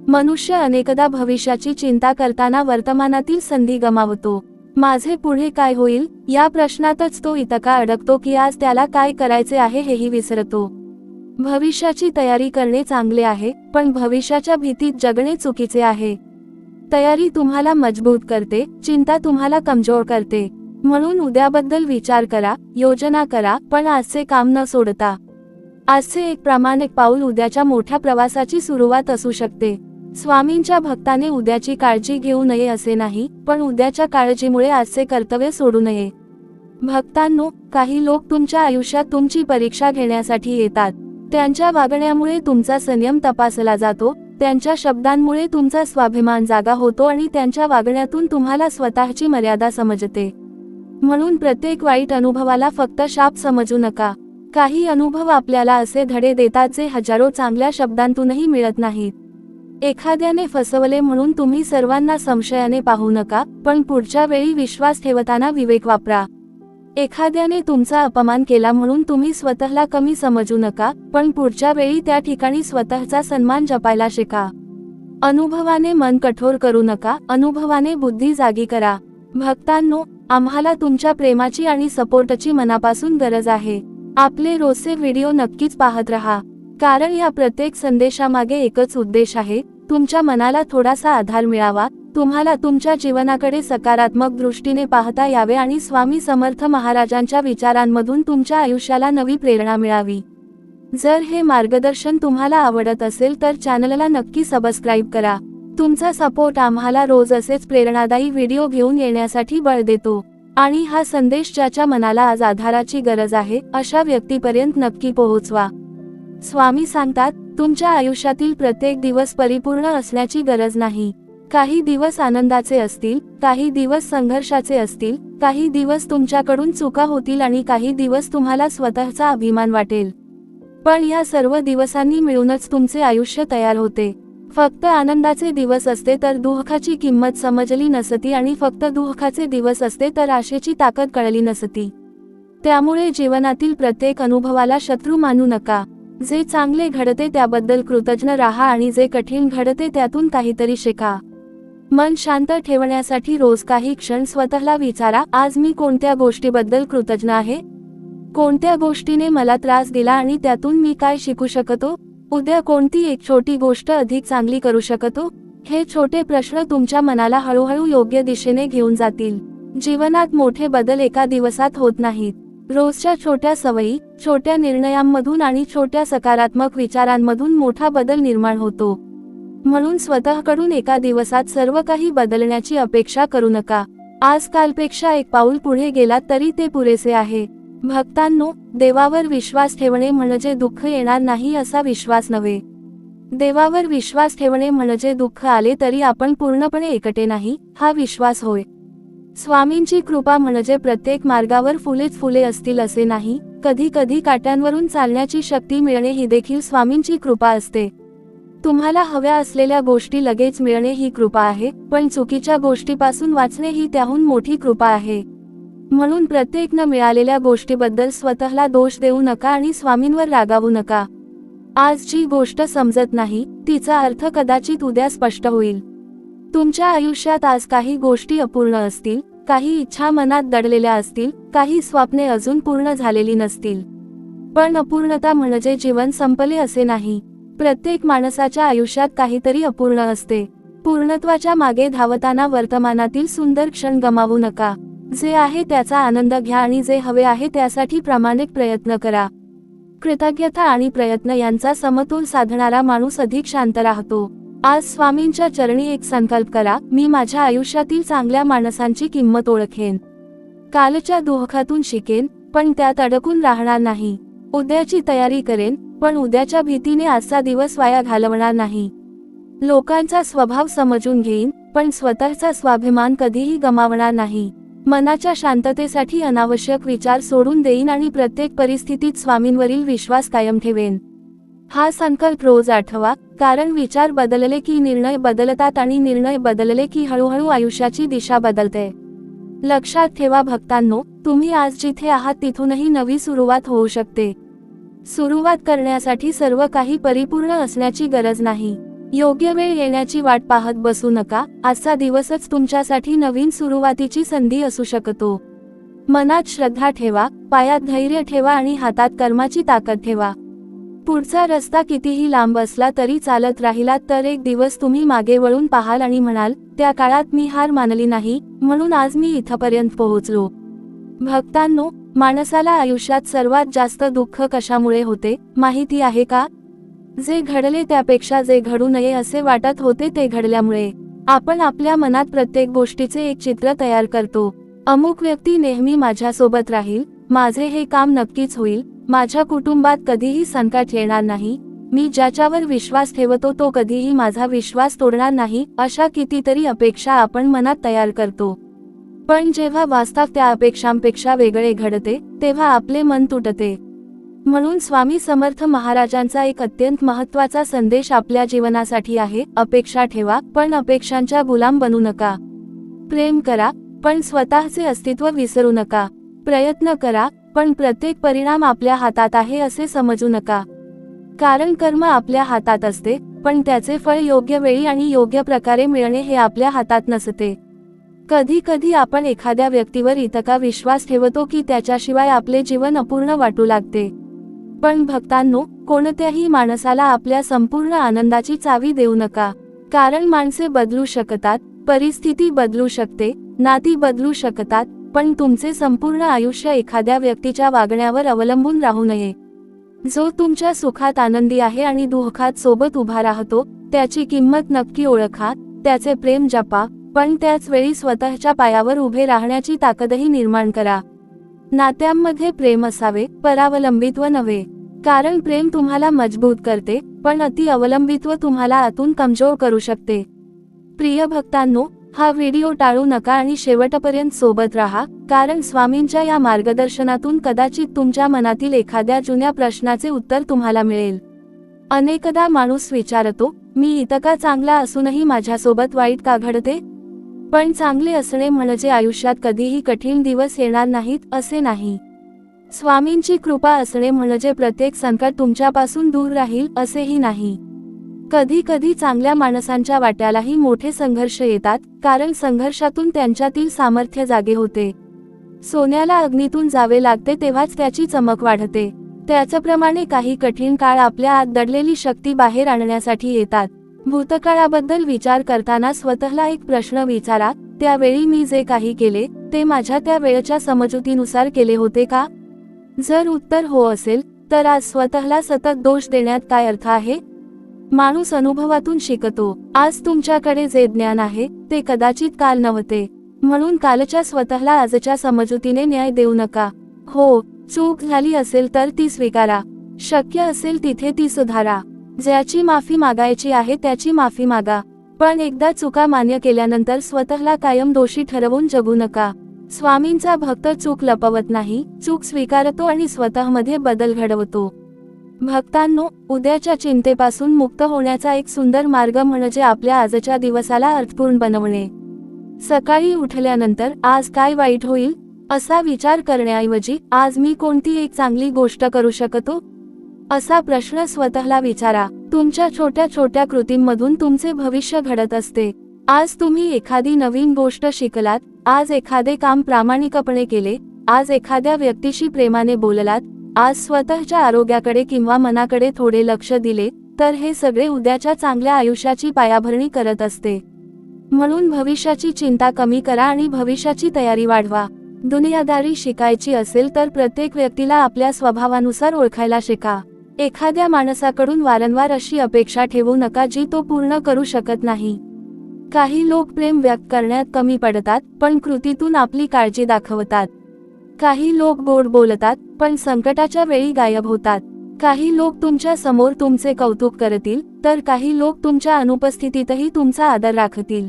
मनुष्य अनेकदा भविष्याची चिंता करताना वर्तमानातील संधी गमावतो. माझे पुढे काय होईल या प्रश्नातच तो इतका अडकतो की आज त्याला काय करायचे आहे हेही विसरतो. भविष्याची तयारी करणे चांगले आहे, पण भविष्याच्या भीतीत जगणे चुकीचे आहे. तयारी तुम्हाला मजबूत करते, चिंता तुम्हाला कमजोर करते. म्हणून उद्याबद्दल विचार करा, योजना करा, पण आजचे काम न सोडता. आजचे एक प्रामाणिक पाऊल उद्याच्या मोठ्या प्रवासाची सुरुवात असू शकते. स्वामींच्या भक्ताने उद्याची काळजी घेऊ नये असे नाही, पण उद्याच्या काळजीमुळे आजचे कर्तव्य सोडू नये. भक्तांनो, काही लोक तुमच्या आयुष्यात तुमची परीक्षा घेण्यासाठी येतात. त्यांच्या वागण्यामुळे तुमचा संयम तपासला जातो, त्यांच्या शब्दांमुळे तुमचा स्वाभिमान जागा होतो आणि त्यांच्या वागण्यातून तुम्हाला स्वतःची मर्यादा समजते. म्हणून प्रत्येक वाईट अनुभवाला फक्त शाप समजू नका. काही अनुभव आपल्याला असे धडे देतात जे हजारो चांगल्या शब्दांतूनही मिळत नाहीत. एखाद्याने फसवले म्हणून तुम्ही सर्वांना संशयाने पाहू नका, पण पुढच्या वेळी विश्वास ठेवताना विवेक वापरा. एखाद्याने तुमचा अपमान केला म्हणून तुम्ही स्वतःला कमी समजू नका, पण पुढच्या वेळी त्या ठिकाणी स्वतःचा सन्मान जपायला शिका. अनुभवाने मन कठोर करू नका, अनुभवाने बुद्धी जागी करा. भक्तांनो, आम्हाला तुमच्या प्रेमाची आणि सपोर्टची मनापासून गरज आहे. आपले रोजचे व्हिडिओ नक्कीच पाहत रहा, कारण या प्रत्येक संदेशामागे एकच उद्देश आहे, तुमच्या मनाला थोडासा आधार मिळावा, तुम्हाला तुमच्या जीवनाकडे सकारात्मक दृष्टीने पाहता यावे आणि स्वामी समर्थ महाराजांच्या विचारांमधून तुमच्या आयुष्याला नवी प्रेरणा मिळावी. जर हे मार्गदर्शन तुम्हाला आवडत असेल तर चॅनलला नक्की सबस्क्राईब करा. तुमचा सपोर्ट आम्हाला रोज असेच प्रेरणादायी व्हिडिओ घेऊन येण्यासाठी बळ देतो. आणि हा संदेश ज्याच्या मनाला आज आधाराची गरज आहे अशा व्यक्तीपर्यंत नक्की पोहोचवा. स्वामी सांगतात, तुमच्या आयुष्यातील प्रत्येक दिवस परिपूर्ण असण्याची गरज नाही. काही दिवस आनंदाचे असतील, काही दिवस संघर्षाचे असतील, काही दिवस तुमच्याकडून चुका होतील आणि काही दिवस तुम्हाला स्वतःचा अभिमान वाटेल. पण या सर्व दिवसांनी मिळूनच तुमचे आयुष्य तयार होते. फक्त आनंदाचे दिवस असते तर दुःखाची किंमत समजली नसती आणि फक्त दुःखाचे दिवस असते तर आशेची ताकद कळली नसती. त्यामुळे जीवनातील प्रत्येक अनुभवाला शत्रू मानू नका. जे चांगले घडते त्याबद्दल कृतज्ञ राहा आणि जे कठीण घडते त्यातून काहीतरी शिका. मन शांत ठेवण्यासाठी रोज काही क्षण स्वतःला विचारा, आज मी कोणत्या गोष्टीबद्दल कृतज्ञ आहे? कोणत्या गोष्टीने मला त्रास दिला आणि त्यातून मी काय शिकू शकतो? उद्या कोणती एक छोटी गोष्ट अधिक चांगली करू शकतो? हे छोटे प्रश्न तुमच्या मनाला हळूहळू योग्य दिशेने घेऊन जातील. जीवनात मोठे बदल एका दिवसात होत नाहीत. रोजच्या छोट्या सवयी, छोट्या निर्णयांमधून आणि छोट्या सकारात्मक विचारांमधून मोठा बदल निर्माण होतो. म्हणून स्वतःकडून एका दिवसात सर्व काही बदलण्याची अपेक्षा करू नका. आज कालपेक्षा एक पाऊल पुढे गेलात तरी ते पुरेसे आहे. भक्तांनो, देवावर विश्वास ठेवणे म्हणजे दुःख येणार नाही असा विश्वास नव्हे. देवावर विश्वास ठेवणे म्हणजे दुःख आले तरी आपण पूर्णपणे एकटे नाही हा विश्वास होय. स्वामींची कृपा म्हणजे प्रत्येक मार्गावर फुलेच फुले असतील असे नाही. कधी कधी काट्यांवरून चालण्याची शक्ती मिळणे ही देखील स्वामींची कृपा असते. तुम्हाला हव्या असलेल्या गोष्टी लगेच मिळणे ही कृपा आहे, पण चुकीच्या गोष्टीपासून वाचणे ही त्याहून मोठी कृपा आहे. म्हणून प्रत्येक न मिळालेल्या गोष्टीबद्दल स्वतःला दोष देऊ नका आणि स्वामींवर रागावू नका. आज जी गोष्ट समजत नाही तिचा अर्थ कदाचित उद्या स्पष्ट होईल. तुमच्या आयुष्यात आज काही गोष्टी अपूर्ण असतील, काही इच्छा मनात दडलेल्या असतील, काही स्वप्ने अजून पूर्ण झालेली नसतील. पण अपूर्णता म्हणजे जीवन संपले असे नाही. प्रत्येक माणसाच्या आयुष्यात काहीतरी अपूर्ण असते. पूर्णत्वाच्या मागे धावताना वर्तमानातील सुंदर क्षण गमावू नका. जे आहे त्याचा आनंद घ्या आणि जे हवे आहे त्यासाठी प्रामाणिक प्रयत्न करा. कृतज्ञता आणि प्रयत्न यांचा समतोल साधणारा माणूस अधिक शांत राहतो. आज स्वामींच्या चरणी एक संकल्प करा, मी माझ्या आयुष्यातील चांगल्या माणसांची किंमत ओळखेन. कालच्या दुःखातून शिकेन, पण त्यात अडकून राहणार नाही. उद्याची तयारी करेन, पण उद्याच्या भीतीने आजचा दिवस वाया घालवणार नाही. लोकांचा स्वभाव समजून घेईन, पण स्वतःचा स्वाभिमान कधीही गमावणार नाही. मनाच्या शांततेसाठी अनावश्यक विचार सोडून देईन आणि प्रत्येक परिस्थितीत स्वामींवरील विश्वास कायम ठेवेन. हा संकल्प रोज आठवा, कारण विचार बदलले की निर्णय बदलतात आणि निर्णय बदलले की हळूहळू आयुष्याची दिशा बदलते. लक्षात ठेवा भक्तांनो, तुम्ही आज जिथे आहात तिथूनही नवी सुरुवात होऊ शकते. सुरुवात करण्यासाठी सर्व काही परिपूर्ण असण्याची गरज नाही. योग्य वेळ येण्याची वाट पाहत बसू नका, आजचा दिवसच तुमच्यासाठी नवीन सुरुवातीची संधी असू शकतो. मनात श्रद्धा ठेवा, पायात धैर्य ठेवा आणि हातात कर्माची ताकद ठेवा. पुढचा रस्ता कितीही लांब असला तरी चालत राहिलात तर एक दिवस तुम्ही मागे वळून पाहाल आणि म्हणाल, त्या काळात मी हार मानली नाही, म्हणून आज मी इथपर्यंत पोहोचलो. भक्तांनो, माणसाला आयुष्यात सर्वात जास्त दुःख कशामुळे होते माहिती आहे का? जे घडले त्यापेक्षा जे घडू नये असे वाटत होते ते घडल्यामुळे. आपण आपल्या मनात प्रत्येक गोष्टीचे एक चित्र तयार करतो. अमुक व्यक्ती नेहमी माझ्यासोबत राहील, माझे हे काम नक्कीच होईल, माझ्या कुटुंबात कधीही संकट येणार नाही, मी ज्याच्यावर विश्वास ठेवतो तो कधीही माझा विश्वास तोडणार नाही, अशा कितीतरी अपेक्षा आपण मनात तयार करतो. पण जेव्हा वास्तव त्या अपेक्षांपेक्षा वेगळे घडते तेव्हा आपले मन तुटते. म्हणून स्वामी समर्थ महाराजांचा एक अत्यंत महत्त्वाचा संदेश आपल्या जीवनासाठी आहे, अपेक्षा ठेवा पण अपेक्षांच्या गुलाम बनू नका. प्रेम करा पण स्वतःचे अस्तित्व विसरू नका. प्रयत्न करा पण प्रत्येक परिणाम आपल्या हातात आहे असे समजू नका. कारण कर्म आपल्या हातात असते, पण त्याचे फळ योग्य वेळी आणि योग्य प्रकारे मिळणे हे आपल्या हातात नसते. कधी कधी आपण एखाद्या व्यक्तीवर इतका विश्वास ठेवतो की त्याच्याशिवाय आपले जीवन अपूर्ण वाटू लागते. पण भक्तांनो, कोणत्याही माणसाला आपल्या संपूर्ण आनंदाची चावी देऊ नका. कारण माणसे बदलू शकतात, परिस्थिती बदलू शकते, नाती बदलू शकतात, पण तुमचे संपूर्ण आयुष्य एखाद्या व्यक्तीच्या वागण्यावर अवलंबून राहू नये. जो तुमच्या सुखात आनंदी आहे आणि दुःखात सोबत उभा राहतो, त्याची किंमत नक्की ओळखा, त्याचे प्रेम जपा, पण त्याच वेळी स्वतःच्या पायावर उभे राहण्याची ताकदही निर्माण करा. नात्यांमध्ये प्रेम असावे, परावलंबित्व नव्हे. कारण प्रेम तुम्हाला मजबूत करते, पण अति अवलंबित्व तुम्हाला आतून कमजोर करू शकते. प्रिय भक्तांनो, हा व्हिडिओ टाळू नका आणि शेवटपर्यंत सोबत राहा, कारण स्वामींच्या या मार्गदर्शनातून कदाचित तुमच्या मनातील एखाद्या जुन्या प्रश्नाचे उत्तर तुम्हाला मिळेल. अनेकदा माणूस विचारतो, मी इतका चांगला असूनही माझ्यासोबत वाईट का घडते? पण चांगले असणे म्हणजे आयुष्यात कधीही कठीण दिवस येणार नाहीत असे नाही. स्वामींची कृपा असणे म्हणजे प्रत्येक संकट तुमच्यापासून दूर राहील असेही नाही. कधी कधी चांगल्या माणसांच्या वाट्यालाही मोठे संघर्ष येतात, कारण संघर्षातून त्यांच्यातील सामर्थ्य जागे होते. सोन्याला अग्नीतून जावे लागते तेव्हाच त्याची चमक वाढते. त्याचप्रमाणे काही कठीण काळ आपल्या आत दडलेली शक्ती बाहेर आणण्यासाठी येतात. भूतकाळाबद्दल विचार करताना स्वतःला एक प्रश्न विचारा, त्यावेळी मी जे काही केले ते माझ्या त्या वेळच्या समजुतीनुसार केले होते का? जर उत्तर हो असेल तर आज स्वतःला सतत दोष देण्यात काय अर्थ आहे? माणूस अनुभवातून शिकतो. आज तुमच्याकडे जे ज्ञान आहे ते कदाचित काल नव्हते, म्हणून कालच्या स्वतःला आजच्या समजुतीने न्याय देऊ नका. हो, चूक झाली असेल तर ती स्वीकारा, शक्य असेल तिथे ती सुधारा. ज्याची माफी मागायची आहे त्याची माफी मागा, पण एकदा चुका मान्य केल्यानंतर स्वतःला कायम दोषी ठरवून जगू नका. स्वामींचा भक्त चूक लपवत नाही, चूक स्वीकारतो आणि स्वतःमध्ये बदल घडवतो. भक्तांनो, उद्याच्या चिंतेपासून मुक्त होण्याचा एक सुंदर मार्ग म्हणजे आपल्या आजच्या दिवसाला अर्थपूर्ण बनवणे. सकाळी उठल्यानंतर आज काय वाईट होईल असा विचार करण्याऐवजी आज मी कोणती एक चांगली गोष्ट करू शकतो असा प्रश्न स्वतःला विचारा. तुमच्या छोट्या छोट्या कृतींमधून तुमचे भविष्य घडत असते. आज तुम्ही एखादी नवीन गोष्ट शिकलात, आज एखादे काम प्रामाणिकपणे केले, आज एखाद्या व्यक्तीशी प्रेमाने बोललात, आज स्वतःच्या आरोग्याकडे किंवा मनाकडे थोडे लक्ष दिले, तर हे सगळे उद्याच्या चांगल्या आयुष्याची पायाभरणी करत असते. म्हणून भविष्याची चिंता कमी करा आणि भविष्याची तयारी वाढवा. दुनियादारी शिकायची असेल तर प्रत्येक व्यक्तीला आपल्या स्वभावानुसार ओळखायला शिका. एखाद्या माणसाकडून वारंवार अशी अपेक्षा ठेवू नका जी तो पूर्ण करू शकत नाही. काही लोक प्रेम व्यक्त करण्यात कमी पडतात, पण कृतीतून आपली काळजी दाखवतात. काही लोक गोड बोलतात, पण संकटाच्या वेळी गायब होतात. काही लोक तुमच्या समोर तुमचे कौतुक करतील, तर काही लोक तुमच्या अनुपस्थितीतही तुमचा आदर राखतील.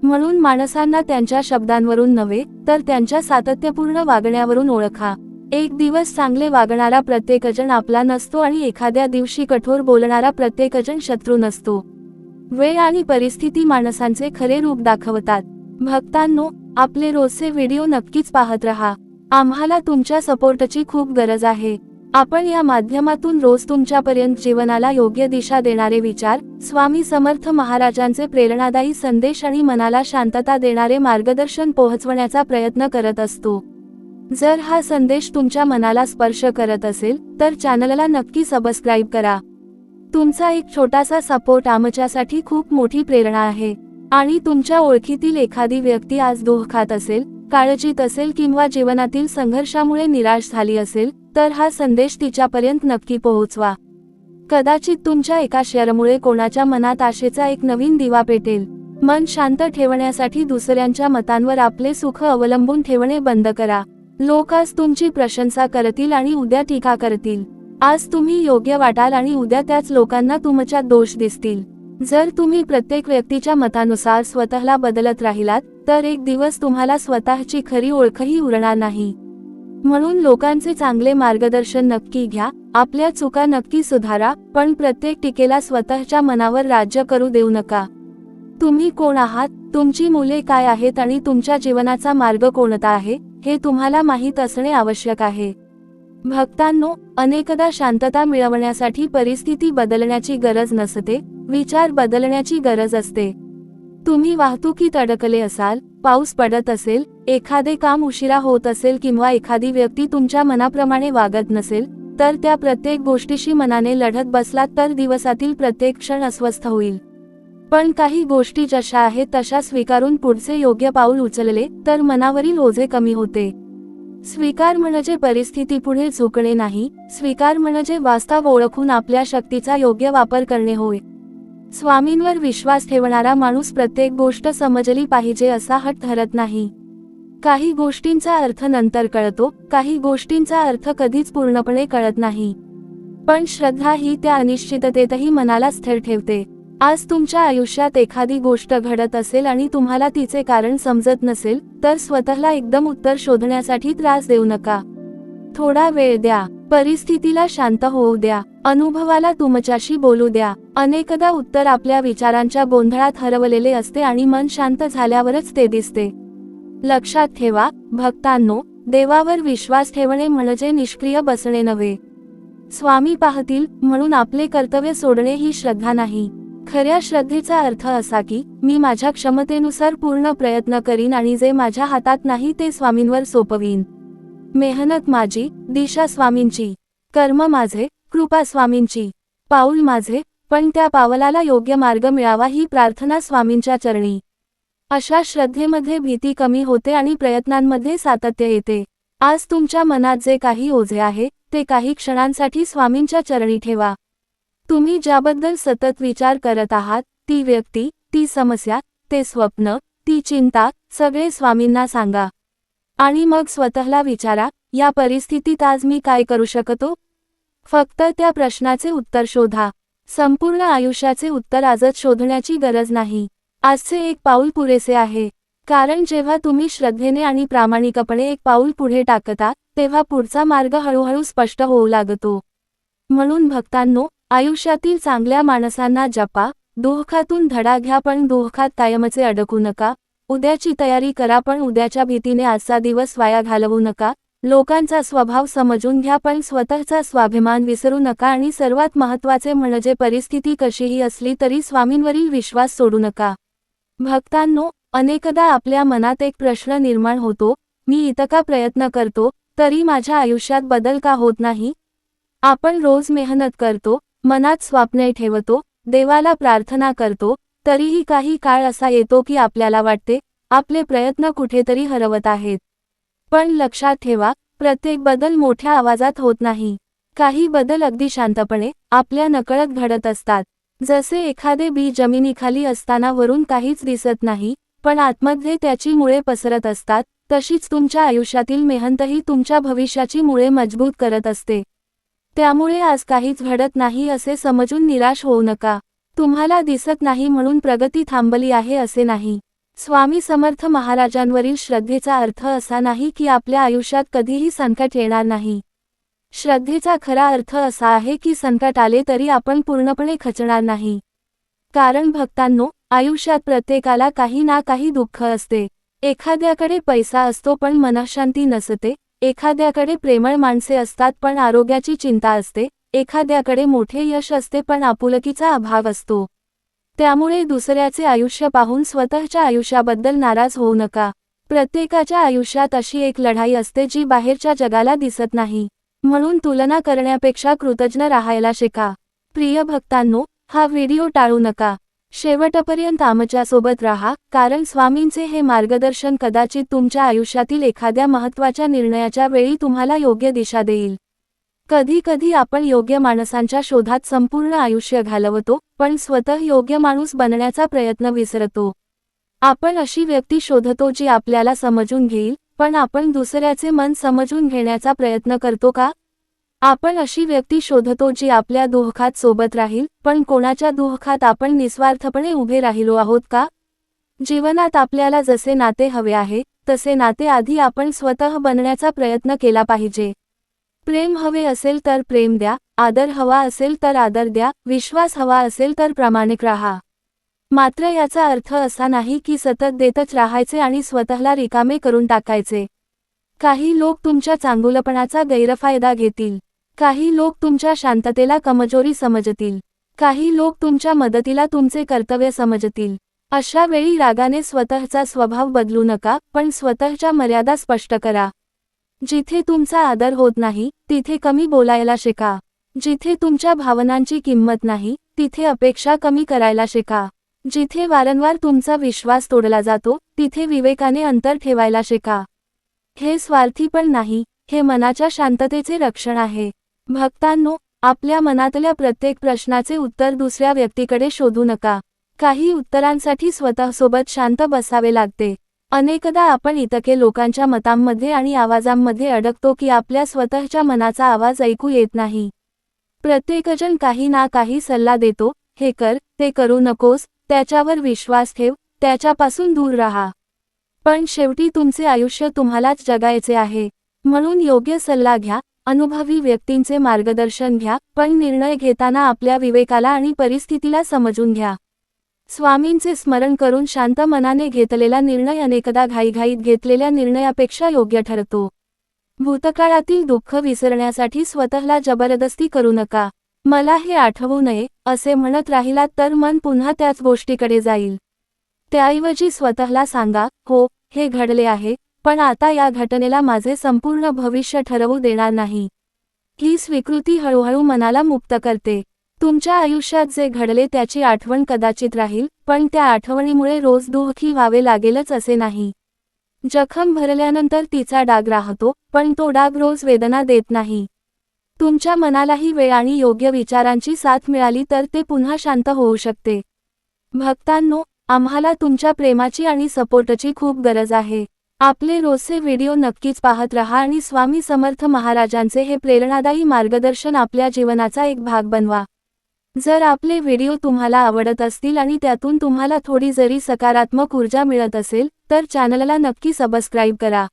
म्हणून माणसांना त्यांच्या शब्दांवरून नव्हे, तर त्यांच्या सातत्यपूर्ण वागण्यावरून ओळखा. एक दिवस चांगले वागणारा प्रत्येकजण आपला नसतो आणि एखाद्या दिवशी कठोर बोलणारा प्रत्येकजण शत्रू नसतो. वेळ आणि परिस्थिती माणसांचे खरे रूप दाखवतात. भक्तांनो, आपले रोजचे व्हिडिओ नक्कीच पाहत रहा. आम्हाला तुमच्या सपोर्टची खूप गरज आहे. आपण या माध्यमातून रोज तुमच्यापर्यंत जीवनाला योग्य दिशा देणारे विचार, स्वामी समर्थ महाराजांचे प्रेरणादायी संदेश आणि मनाला शांतता देणारे मार्गदर्शन पोहोचवण्याचा प्रयत्न करत असतो. जर हा संदेश तुमच्या मनाला स्पर्श करत असेल तर चॅनलला नक्की सबस्क्राईब करा. तुमचा एक छोटासा सपोर्ट आमच्यासाठी खूप मोठी प्रेरणा आहे. आणि तुमच्या ओळखीतील एखादी व्यक्ती आज दुःखात असेल, काळजीत असेल किंवा जीवनातील संघर्षामुळे निराश झाली असेल तर हा संदेश तिच्यापर्यंत नक्की पोहोचवा. कदाचित तुमच्या एका शेअरमुळे कोणाच्या मनात आशेचा एक नवीन दिवा पेटेल. मन शांत ठेवण्यासाठी दुसऱ्यांच्या मतांवर आपले सुख अवलंबून ठेवणे बंद करा. लोक आज तुमची प्रशंसा करतील आणि उद्या टीका करतील. आज तुम्ही योग्य वाटाल आणि उद्या त्याच लोकांना तुमच्यात दोष दिसतील. जर तुम्ही प्रत्येक व्यक्तीच्या मतानुसार स्वतःला बदलत राहिलात तर एक दिवस तुम्हाला स्वतःची खरी ओळखही उरणार नाही. म्हणून लोकांचे चांगले मार्गदर्शन नक्की घ्या, आपल्या चुका नक्की सुधारा, पण प्रत्येक टीकेला स्वतःच्या मनावर राज्य करू देऊ नका. तुम्ही कोण आहात, तुमची मुले काय आहेत आणि तुमच्या जीवनाचा मार्ग कोणता आहे हे तुम्हाला माहीत असणे आवश्यक आहे. भक्तांनो, अनेकदा शांतता मिळवण्यासाठी परिस्थिती बदलण्याची गरज नसते, विचार बदलण्याची गरज असते. तुम्ही वाहतुकीत अडकले असाल, पाऊस पडत असेल, एखादे काम उशिरा होत असेल किंवा एखादी व्यक्ती तुमच्या मनाप्रमाणे वागत नसेल तर त्या प्रत्येक गोष्टीशी मनाने लढत बसलात तर दिवसातील प्रत्येक क्षण अस्वस्थ होईल. पण काही गोष्टी जशा आहेत तशा स्वीकारून पुढचे योग्य पाऊल उचलले तर मनावरील ओझे कमी होते. स्वीकार म्हणजे परिस्थितीपुढे झुकणे नाही, स्वीकार म्हणजे वास्तव ओळखून आपल्या शक्तीचा योग्य वापर करणे होय. स्वामींवर विश्वास ठेवणारा माणूस प्रत्येक गोष्ट समजली पाहिजे असा हट धरत नाही. काही गोष्टींचा अर्थ नंतर कळतो, काही गोष्टींचा अर्थ कधीच पूर्णपणे कळत नाही. पण श्रद्धा ही त्या अनिश्चिततेतही मनाला स्थिर ठेवते. आज तुमच्या आयुष्यात एखादी गोष्ट घडत असेल आणि तुम्हाला तिचे कारण समजत नसेल तर स्वतःला एकदम उत्तर शोधण्यासाठी त्रास देऊ नका. थोडा वेळ द्या, परिस्थितीला शांत होऊ द्या, अनुभवाला तुमच्याशी बोलू द्या. अनेकदा उत्तर आपल्या विचारांच्या गोंधळात हरवलेले असते आणि मन शांत झाल्यावरच ते दिसते. लक्षात ठेवा भक्तांनो, देवावर विश्वास ठेवणे म्हणजे निष्क्रिय बसणे नव्हे. स्वामी पाहतील म्हणून आपले कर्तव्य सोडणे ही श्रद्धा नाही. खऱ्या श्रद्धेचा अर्थ असा की मी माझ्या क्षमतेनुसार पूर्ण प्रयत्न करीन आणि जे माझ्या हातात नाही ते स्वामींवर सोपवीन. मेहनत माझी, दिशा स्वामींची, कर्म माझे, कृपा स्वामींची, पाऊल माझे, पण त्या पावलाला योग्य मार्ग मिळावा ही प्रार्थना स्वामींच्या चरणी. अशा श्रद्धेमध्ये भीती कमी होते आणि प्रयत्नांमध्ये सातत्य येते. आज तुमच्या मनात जे काही ओझे आहे ते काही क्षणांसाठी स्वामींच्या चरणी ठेवा. तुम्ही ज्याबद्दल सतत विचार करत आहात, ती व्यक्ती, ती समस्या, ते स्वप्न, ती चिंता, सगळे स्वामींना सांगा. आणि मग स्वतःला विचारा, या परिस्थितीत आज मी काय करू शकतो? फक्त त्या प्रश्नाचे उत्तर शोधा. संपूर्ण आयुष्याचे उत्तर आजच शोधण्याची गरज नाही. आजचे एक पाऊल पुरेसे आहे. कारण जेव्हा तुम्ही श्रद्धेने आणि प्रामाणिकपणे एक पाऊल पुढे टाकता तेव्हा पुढचा मार्ग हळूहळू स्पष्ट होऊ लागतो. म्हणून भक्तांनो, आयुष्यातील चांगल्या माणसांना जपा, दुःखातून धडा घ्या पण दुःखात कायमचे अडकू नका. उद्याची तयारी करा पण उद्याच्या भीतीने आजचा दिवस वाया घालवू नका. लोकांचा स्वभाव समजून घ्या पण स्वतःचा स्वाभिमान विसरू नका. आणि सर्वात महत्त्वाचे म्हणजे परिस्थिती कशीही असली तरी स्वामींवरील विश्वास सोडू नका. भक्तांनो, अनेकदा आपल्या मनात एक प्रश्न निर्माण होतो, मी इतका प्रयत्न करतो तरी माझ्या आयुष्यात बदल का होत नाही? आपण रोज मेहनत करतो, मनात स्वप्ने ठेवतो, देवाला प्रार्थना करतो, तरीही काही काळ असा येतो की आपल्याला वाटते आपले प्रयत्न कुठेतरी हरवत आहेत. पण लक्षात ठेवा, प्रत्येक बदल मोठ्या आवाजात होत नाही. काही बदल अगदी शांतपणे आपल्या नकळत घडत असतात. जसे एखादे बी जमिनीखाली असताना वरून काहीच दिसत नाही, पण आतमध्ये त्याची मुळे पसरत असतात, तशीच तुमच्या आयुष्यातील मेहनतही तुमच्या भविष्याची मुळे मजबूत करत असते. त्यामुळे आज काहीच घडत नाही असे समजून निराश होऊ नका. तुम्हाला दिसत नाही म्हणून प्रगती थांबली आहे असे नाही. स्वामी समर्थ महाराजांवरील श्रद्धेचा अर्थ असा नाही की आपल्या आयुष्यात कधीही संकट येणार नाही. श्रद्धेचा खरा अर्थ असा आहे की संकट आले तरी आपण पूर्णपणे खचणार नाही. कारण भक्तांनो, आयुष्यात प्रत्येकाला काही ना काही दुःख असते. एखाद्याकडे पैसा असतो पण मनःशांती नसते, एखाद्याकडे प्रेमळ माणसे असतात पण आरोग्याची चिंता असते, एखाद्याकडे मोठे यश असते पण आपुलकीचा अभाव असतो. त्यामुळे दुसऱ्याचे आयुष्य पाहून स्वतःच्या आयुष्याबद्दल नाराज होऊ नका. प्रत्येकाच्या आयुष्यात अशी एक लढाई असते जी बाहेरच्या जगाला दिसत नाही. म्हणून तुलना करण्यापेक्षा कृतज्ञ राहायला शिका. प्रिय भक्तांनो, हा व्हिडिओ टाळू नका. शेवटपर्यंत आमच्यासोबत राहा, कारण स्वामींचे हे मार्गदर्शन कदाचित तुमच्या आयुष्यातील एखाद्या महत्त्वाच्या निर्णयाच्या वेळी तुम्हाला योग्य दिशा देईल. कधी कधी आपण योग्य माणसांच्या शोधात संपूर्ण आयुष्य घालवतो, पण स्वतः योग्य माणूस बनण्याचा प्रयत्न विसरतो. आपण अशी व्यक्ती शोधतो जी आपल्याला समजून घेईल, पण आपण दुसऱ्याचे मन समजून घेण्याचा प्रयत्न करतो का? आपण अशी व्यक्ती शोधतो जी आपल्या दुःखात सोबत राहील, पण कोणाच्या दुःखात आपण निस्वार्थपणे उभे राहिलो आहोत का? जीवनात आपल्याला जसे नाते हवे आहे, तसे नाते आधी आपण स्वतः बनण्याचा प्रयत्न केला पाहिजे. प्रेम हवे असेल तर प्रेम द्या, आदर हवा असेल तर आदर द्या, विश्वास हवा असेल तर प्रामाणिक राहा. मात्र याचा अर्थ असा नाही की सतत देतच राहायचे आणि स्वतःला रिकामे करून टाकायचे. काही लोक तुमच्या चांगुलपणाचा गैरफायदा घेतील. काही लोक तुमच्या शांततेला कमजोरी समजतील. काही लोक तुमच्या मदतीला तुमचे कर्तव्य समजतील. अशा वेळी रागाने स्वतःचा स्वभाव बदलू नका, पण स्वतःच्या मर्यादा स्पष्ट करा. जिथे तुमचा आदर होत नाही, तिथे कमी बोलायला शिका. जिथे तुमच्या भावनांची किंमत नाही, तिथे अपेक्षा कमी करायला शिका. जिथे वारंवार तुमचा विश्वास तोडला जातो, तिथे विवेकाने अंतर ठेवायला शिका. हे स्वार्थी पण नाही, हे मनाच्या शांततेचे रक्षण आहे. भक्तांनो, आपल्या मनातल्या प्रत्येक प्रश्नाचे उत्तर दुसऱ्या व्यक्तीकडे शोधू नका. काही उत्तरांसाठी स्वतःसोबत शांत बसावे लागते. अनेकदा आपण इतके लोकांच्या मतांमध्ये आणि आवाजांमध्ये अडकतो की आपल्या स्वतःच्या मनाचा आवाज ऐकू येत नाही. प्रत्येकजण काही ना काही सल्ला देतो, हे कर, ते करू नकोस, त्याच्यावर विश्वास ठेव, त्याच्यापासून दूर राहा. पण शेवटी तुमचे आयुष्य तुम्हालाच जगायचे आहे. म्हणून योग्य सल्ला घ्या, अनुभवी व्यक्तींचे मार्गदर्शन घ्या, पण निर्णय घेताना आपल्या विवेकाला आणि परिस्थितीला समजून घ्या. स्वामींचे स्मरण करून शांत मनाने घेतलेला निर्णय अनेकदा घाईघाईत घेतलेल्या निर्णयापेक्षा योग्य ठरतो. भूतकाळातील दुःख विसरण्यासाठी स्वतःला जबरदस्ती करू नका. मला हे आठवू नये, असे म्हणत राहिलात तर मन पुन्हा त्याच गोष्टीकडे जाईल. त्याऐवजी स्वतःला सांगा, हो, हे घडले आहे, पण आता या घटनेला माझे संपूर्ण भविष्य ठरवू देणार नाही. ही स्वीकृती हळूहळू मनाला मुक्त करते. तुमच्या आयुष्यात जे घडले त्याची आठवण कदाचित राहील, पण त्या आठवणीमुळे रोज दुःखी व्हावे लागेलच असे नाही. जखम भरल्यानंतर तिचा डाग राहतो, पण तो डाग रोज वेदना देत नाही. तुमच्या मनालाही वेळ आणि योग्य विचारांची साथ मिळाली तर ते पुन्हा शांत होऊ शकते. भक्तांनो, आम्हाला तुमच्या प्रेमाची आणि सपोर्टची खूप गरज आहे. आपले रोजचे व्हिडिओ नक्कीच पाहत रहा आणि स्वामी समर्थ महाराजांचे हे प्रेरणादायी मार्गदर्शन आपल्या जीवनाचा एक भाग बनवा. जर आपले व्हिडिओ तुम्हाला आवडत असतील आणि त्यातून तुम्हाला थोडी जरी सकारात्मक ऊर्जा मिळत असेल, तर चॅनलला नक्की सबस्क्राईब करा.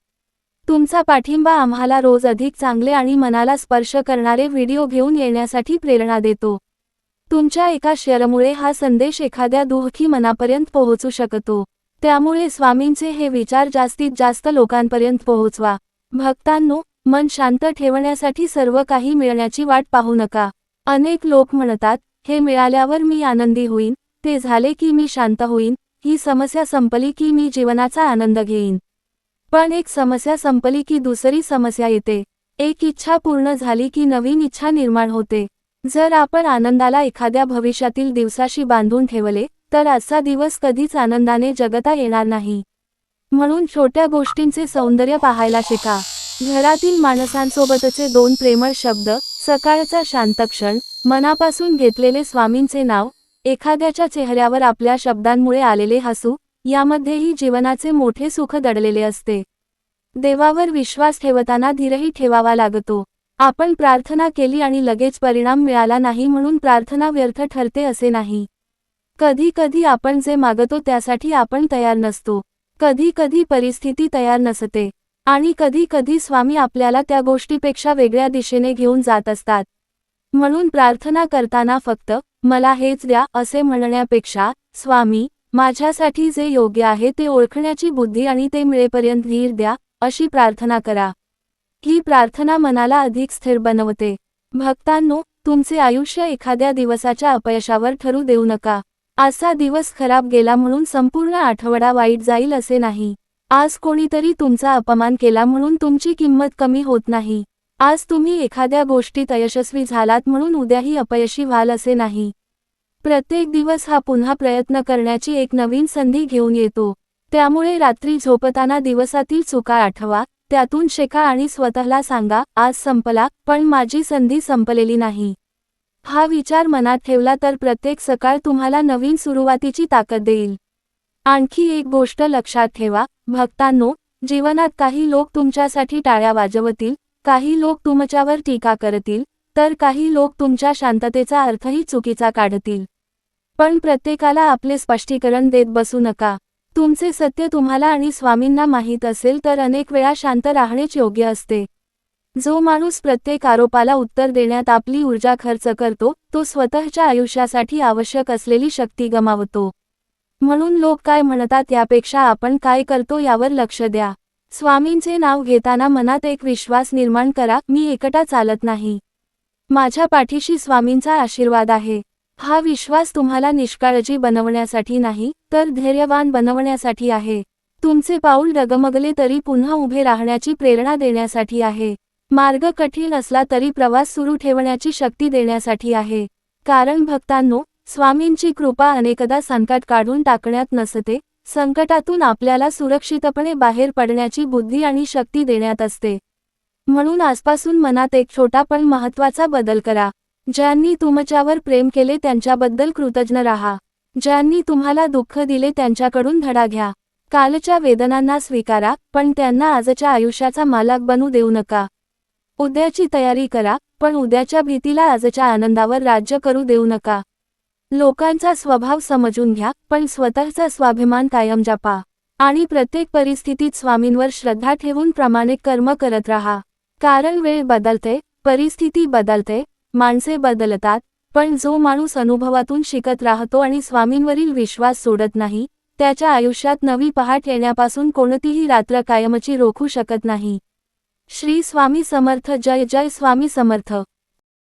तुमचा पाठिंबा आम्हाला रोज अधिक चांगले आणि मनाला स्पर्श करणारे व्हिडिओ घेऊन येण्यासाठी प्रेरणा देतो. तुमच्या एका शेअरमुळे हा संदेश एखाद्या दुःखी मनापर्यंत पोहोचू शकतो. त्यामुळे स्वामींचे हे विचार जास्तीत जास्त लोकांपर्यंत पोहोचवा. भक्तांनो, मन शांत ठेवण्यासाठी सर्व काही मिळण्याची वाट पाहू नका. अनेक लोक म्हणतात, हे मिळाल्यावर मी आनंदी होईन, ते झाले की मी शांत होईन, ही समस्या संपली की मी जीवनाचा आनंद घेईन. पण एक समस्या संपली की दुसरी समस्या येते. एक इच्छा पूर्ण झाली की नवीन इच्छा निर्माण होते. जर आपण आनंदाला एखाद्या भविष्यातील दिवसाशी बांधून ठेवले, तर आजचा दिवस कधीच आनंदाने जगता येणार नाही. म्हणून छोट्या गोष्टींचे सौंदर्य पाहायला शिका. घरातील माणसांसोबतचे दोन प्रेमळ शब्द, सकाळचा शांत क्षण, मनापासून घेतलेले स्वामींचे नाव, एखाद्याच्या चेहऱ्यावर आपल्या शब्दांमुळे आलेले हसू, यामध्येही जीवनाचे मोठे सुख दडलेले असते. देवावर विश्वास ठेवताना धीरही ठेवावा लागतो. आपण प्रार्थना केली आणि लगेच परिणाम मिळाला नाही म्हणून प्रार्थना व्यर्थ ठरते असे नाही. कधी कधी आपण जे मागतो त्यासाठी आपण तयार नसतो. कधी कधी परिस्थिती तयार नसते. आणि कधी कधी स्वामी आपल्याला त्या गोष्टीपेक्षा वेगळ्या दिशेने घेऊन जात असतात. म्हणून प्रार्थना करताना फक्त, मला हेच द्या असे म्हणण्यापेक्षा, स्वामी, माझ्यासाठी जे योग्य आहे ते ओळखण्याची बुद्धी आणि ते मिळेपर्यंत धीर द्या, अशी प्रार्थना करा. ही प्रार्थना मनाला अधिक स्थिर बनवते. भक्तांनो, तुमचे आयुष्य एखाद्या दिवसाच्या अपयशावर ठरू देऊ नका. आजचा दिवस खराब गेला म्हणून संपूर्ण आठवडा वाईट जाईल असे नाही. आज कोणीतरी तुमचा अपमान केला म्हणून तुमची किंमत कमी होत नाही. आज तुम्ही एखाद्या गोष्टीत अयशस्वी झालात म्हणून उद्याही अपयशी व्हाल असे नाही. प्रत्येक दिवस हा पुन्हा प्रयत्न करण्याची एक नवीन संधी घेऊन येतो. त्यामुळे रात्री झोपताना दिवसातील चुका आठवा, त्यातून शिका आणि स्वतःला सांगा, आज संपला, पण माझी संधी संपलेली नाही. हा विचार मनात ठेवला तर प्रत्येक सकाळ तुम्हाला नवीन सुरुवातीची ताकद देईल. आणखी एक गोष्ट लक्षात ठेवा, भक्तांनो, जीवनात काही लोक तुमच्यासाठी टाळ्या वाजवतील, काही लोक तुमच्यावर टीका करतील, तर काही लोक तुमच्या शांततेचा अर्थही चुकीचा काढतील. पण प्रत्येकाला आपले स्पष्टीकरण देत बसू नका. तुमचे सत्य तुम्हाला आणि स्वामींना माहीत असेल तर अनेक वेळा शांत राहणेच योग्य असते. जो माणूस प्रत्येक आरोपाला उत्तर देण्यात आपली ऊर्जा खर्च करतो, तो स्वतःच्या आयुष्यासाठी आवश्यक असलेली शक्ती गमावतो. म्हणून लोक काय म्हणतात यापेक्षा आपण काय करतो यावर लक्ष द्या. स्वामींचे नाव घेताना मनात एक विश्वास निर्माण करा, मी एकटा चालत नाही. माझ्या पाठीशी स्वामींचा आशीर्वाद आहे. हा विश्वास तुम्हाला निष्काळजी बनवण्यासाठी नाही, तर धैर्यवान बनवण्यासाठी आहे. तुमचे पाऊल डगमगले तरी पुन्हा उभे राहण्याची प्रेरणा देण्यासाठी आहे. मार्ग कठीण असला तरी प्रवास सुरू ठेवण्याची शक्ती देण्यासाठी आहे. कारण भक्तांनो, स्वामींची कृपा अनेकदा संकट काढून टाकण्यात नसते, संकटातून आपल्याला सुरक्षितपणे बाहेर पडण्याची बुद्धी आणि शक्ती देण्यात असते. म्हणून आजपासून मनात एक छोटा पण महत्त्वाचा बदल करा. ज्यांनी तुमच्यावर प्रेम केले त्यांच्याबद्दल कृतज्ञ राहा. ज्यांनी तुम्हाला दुःख दिले त्यांच्याकडून धडा घ्या. कालच्या वेदनांना स्वीकारा, पण त्यांना आजच्या आयुष्याचा मालक बनू देऊ नका. उद्याची तयारी करा, पण उद्याच्या भीतीला आजच्या आनंदावर राज्य करू देऊ नका. लोकांचा स्वभाव समजून घ्या, पण स्वतःचा स्वाभिमान कायम जपा. आणि प्रत्येक परिस्थितीत स्वामींवर श्रद्धा ठेवून प्रामाणिक कर्म करत राहा. कारण वेळ बदलते, परिस्थिती बदलते, माणसे बदलतात, पण जो माणूस अनुभवातून शिकत राहतो आणि स्वामींवरील विश्वास सोडत नाही, त्याच्या आयुष्यात नवी पहाट येण्यापासून कोणतीही रात्र कायमची रोखू शकत नाही. श्री स्वामी समर्थ. जय जय स्वामी समर्थ.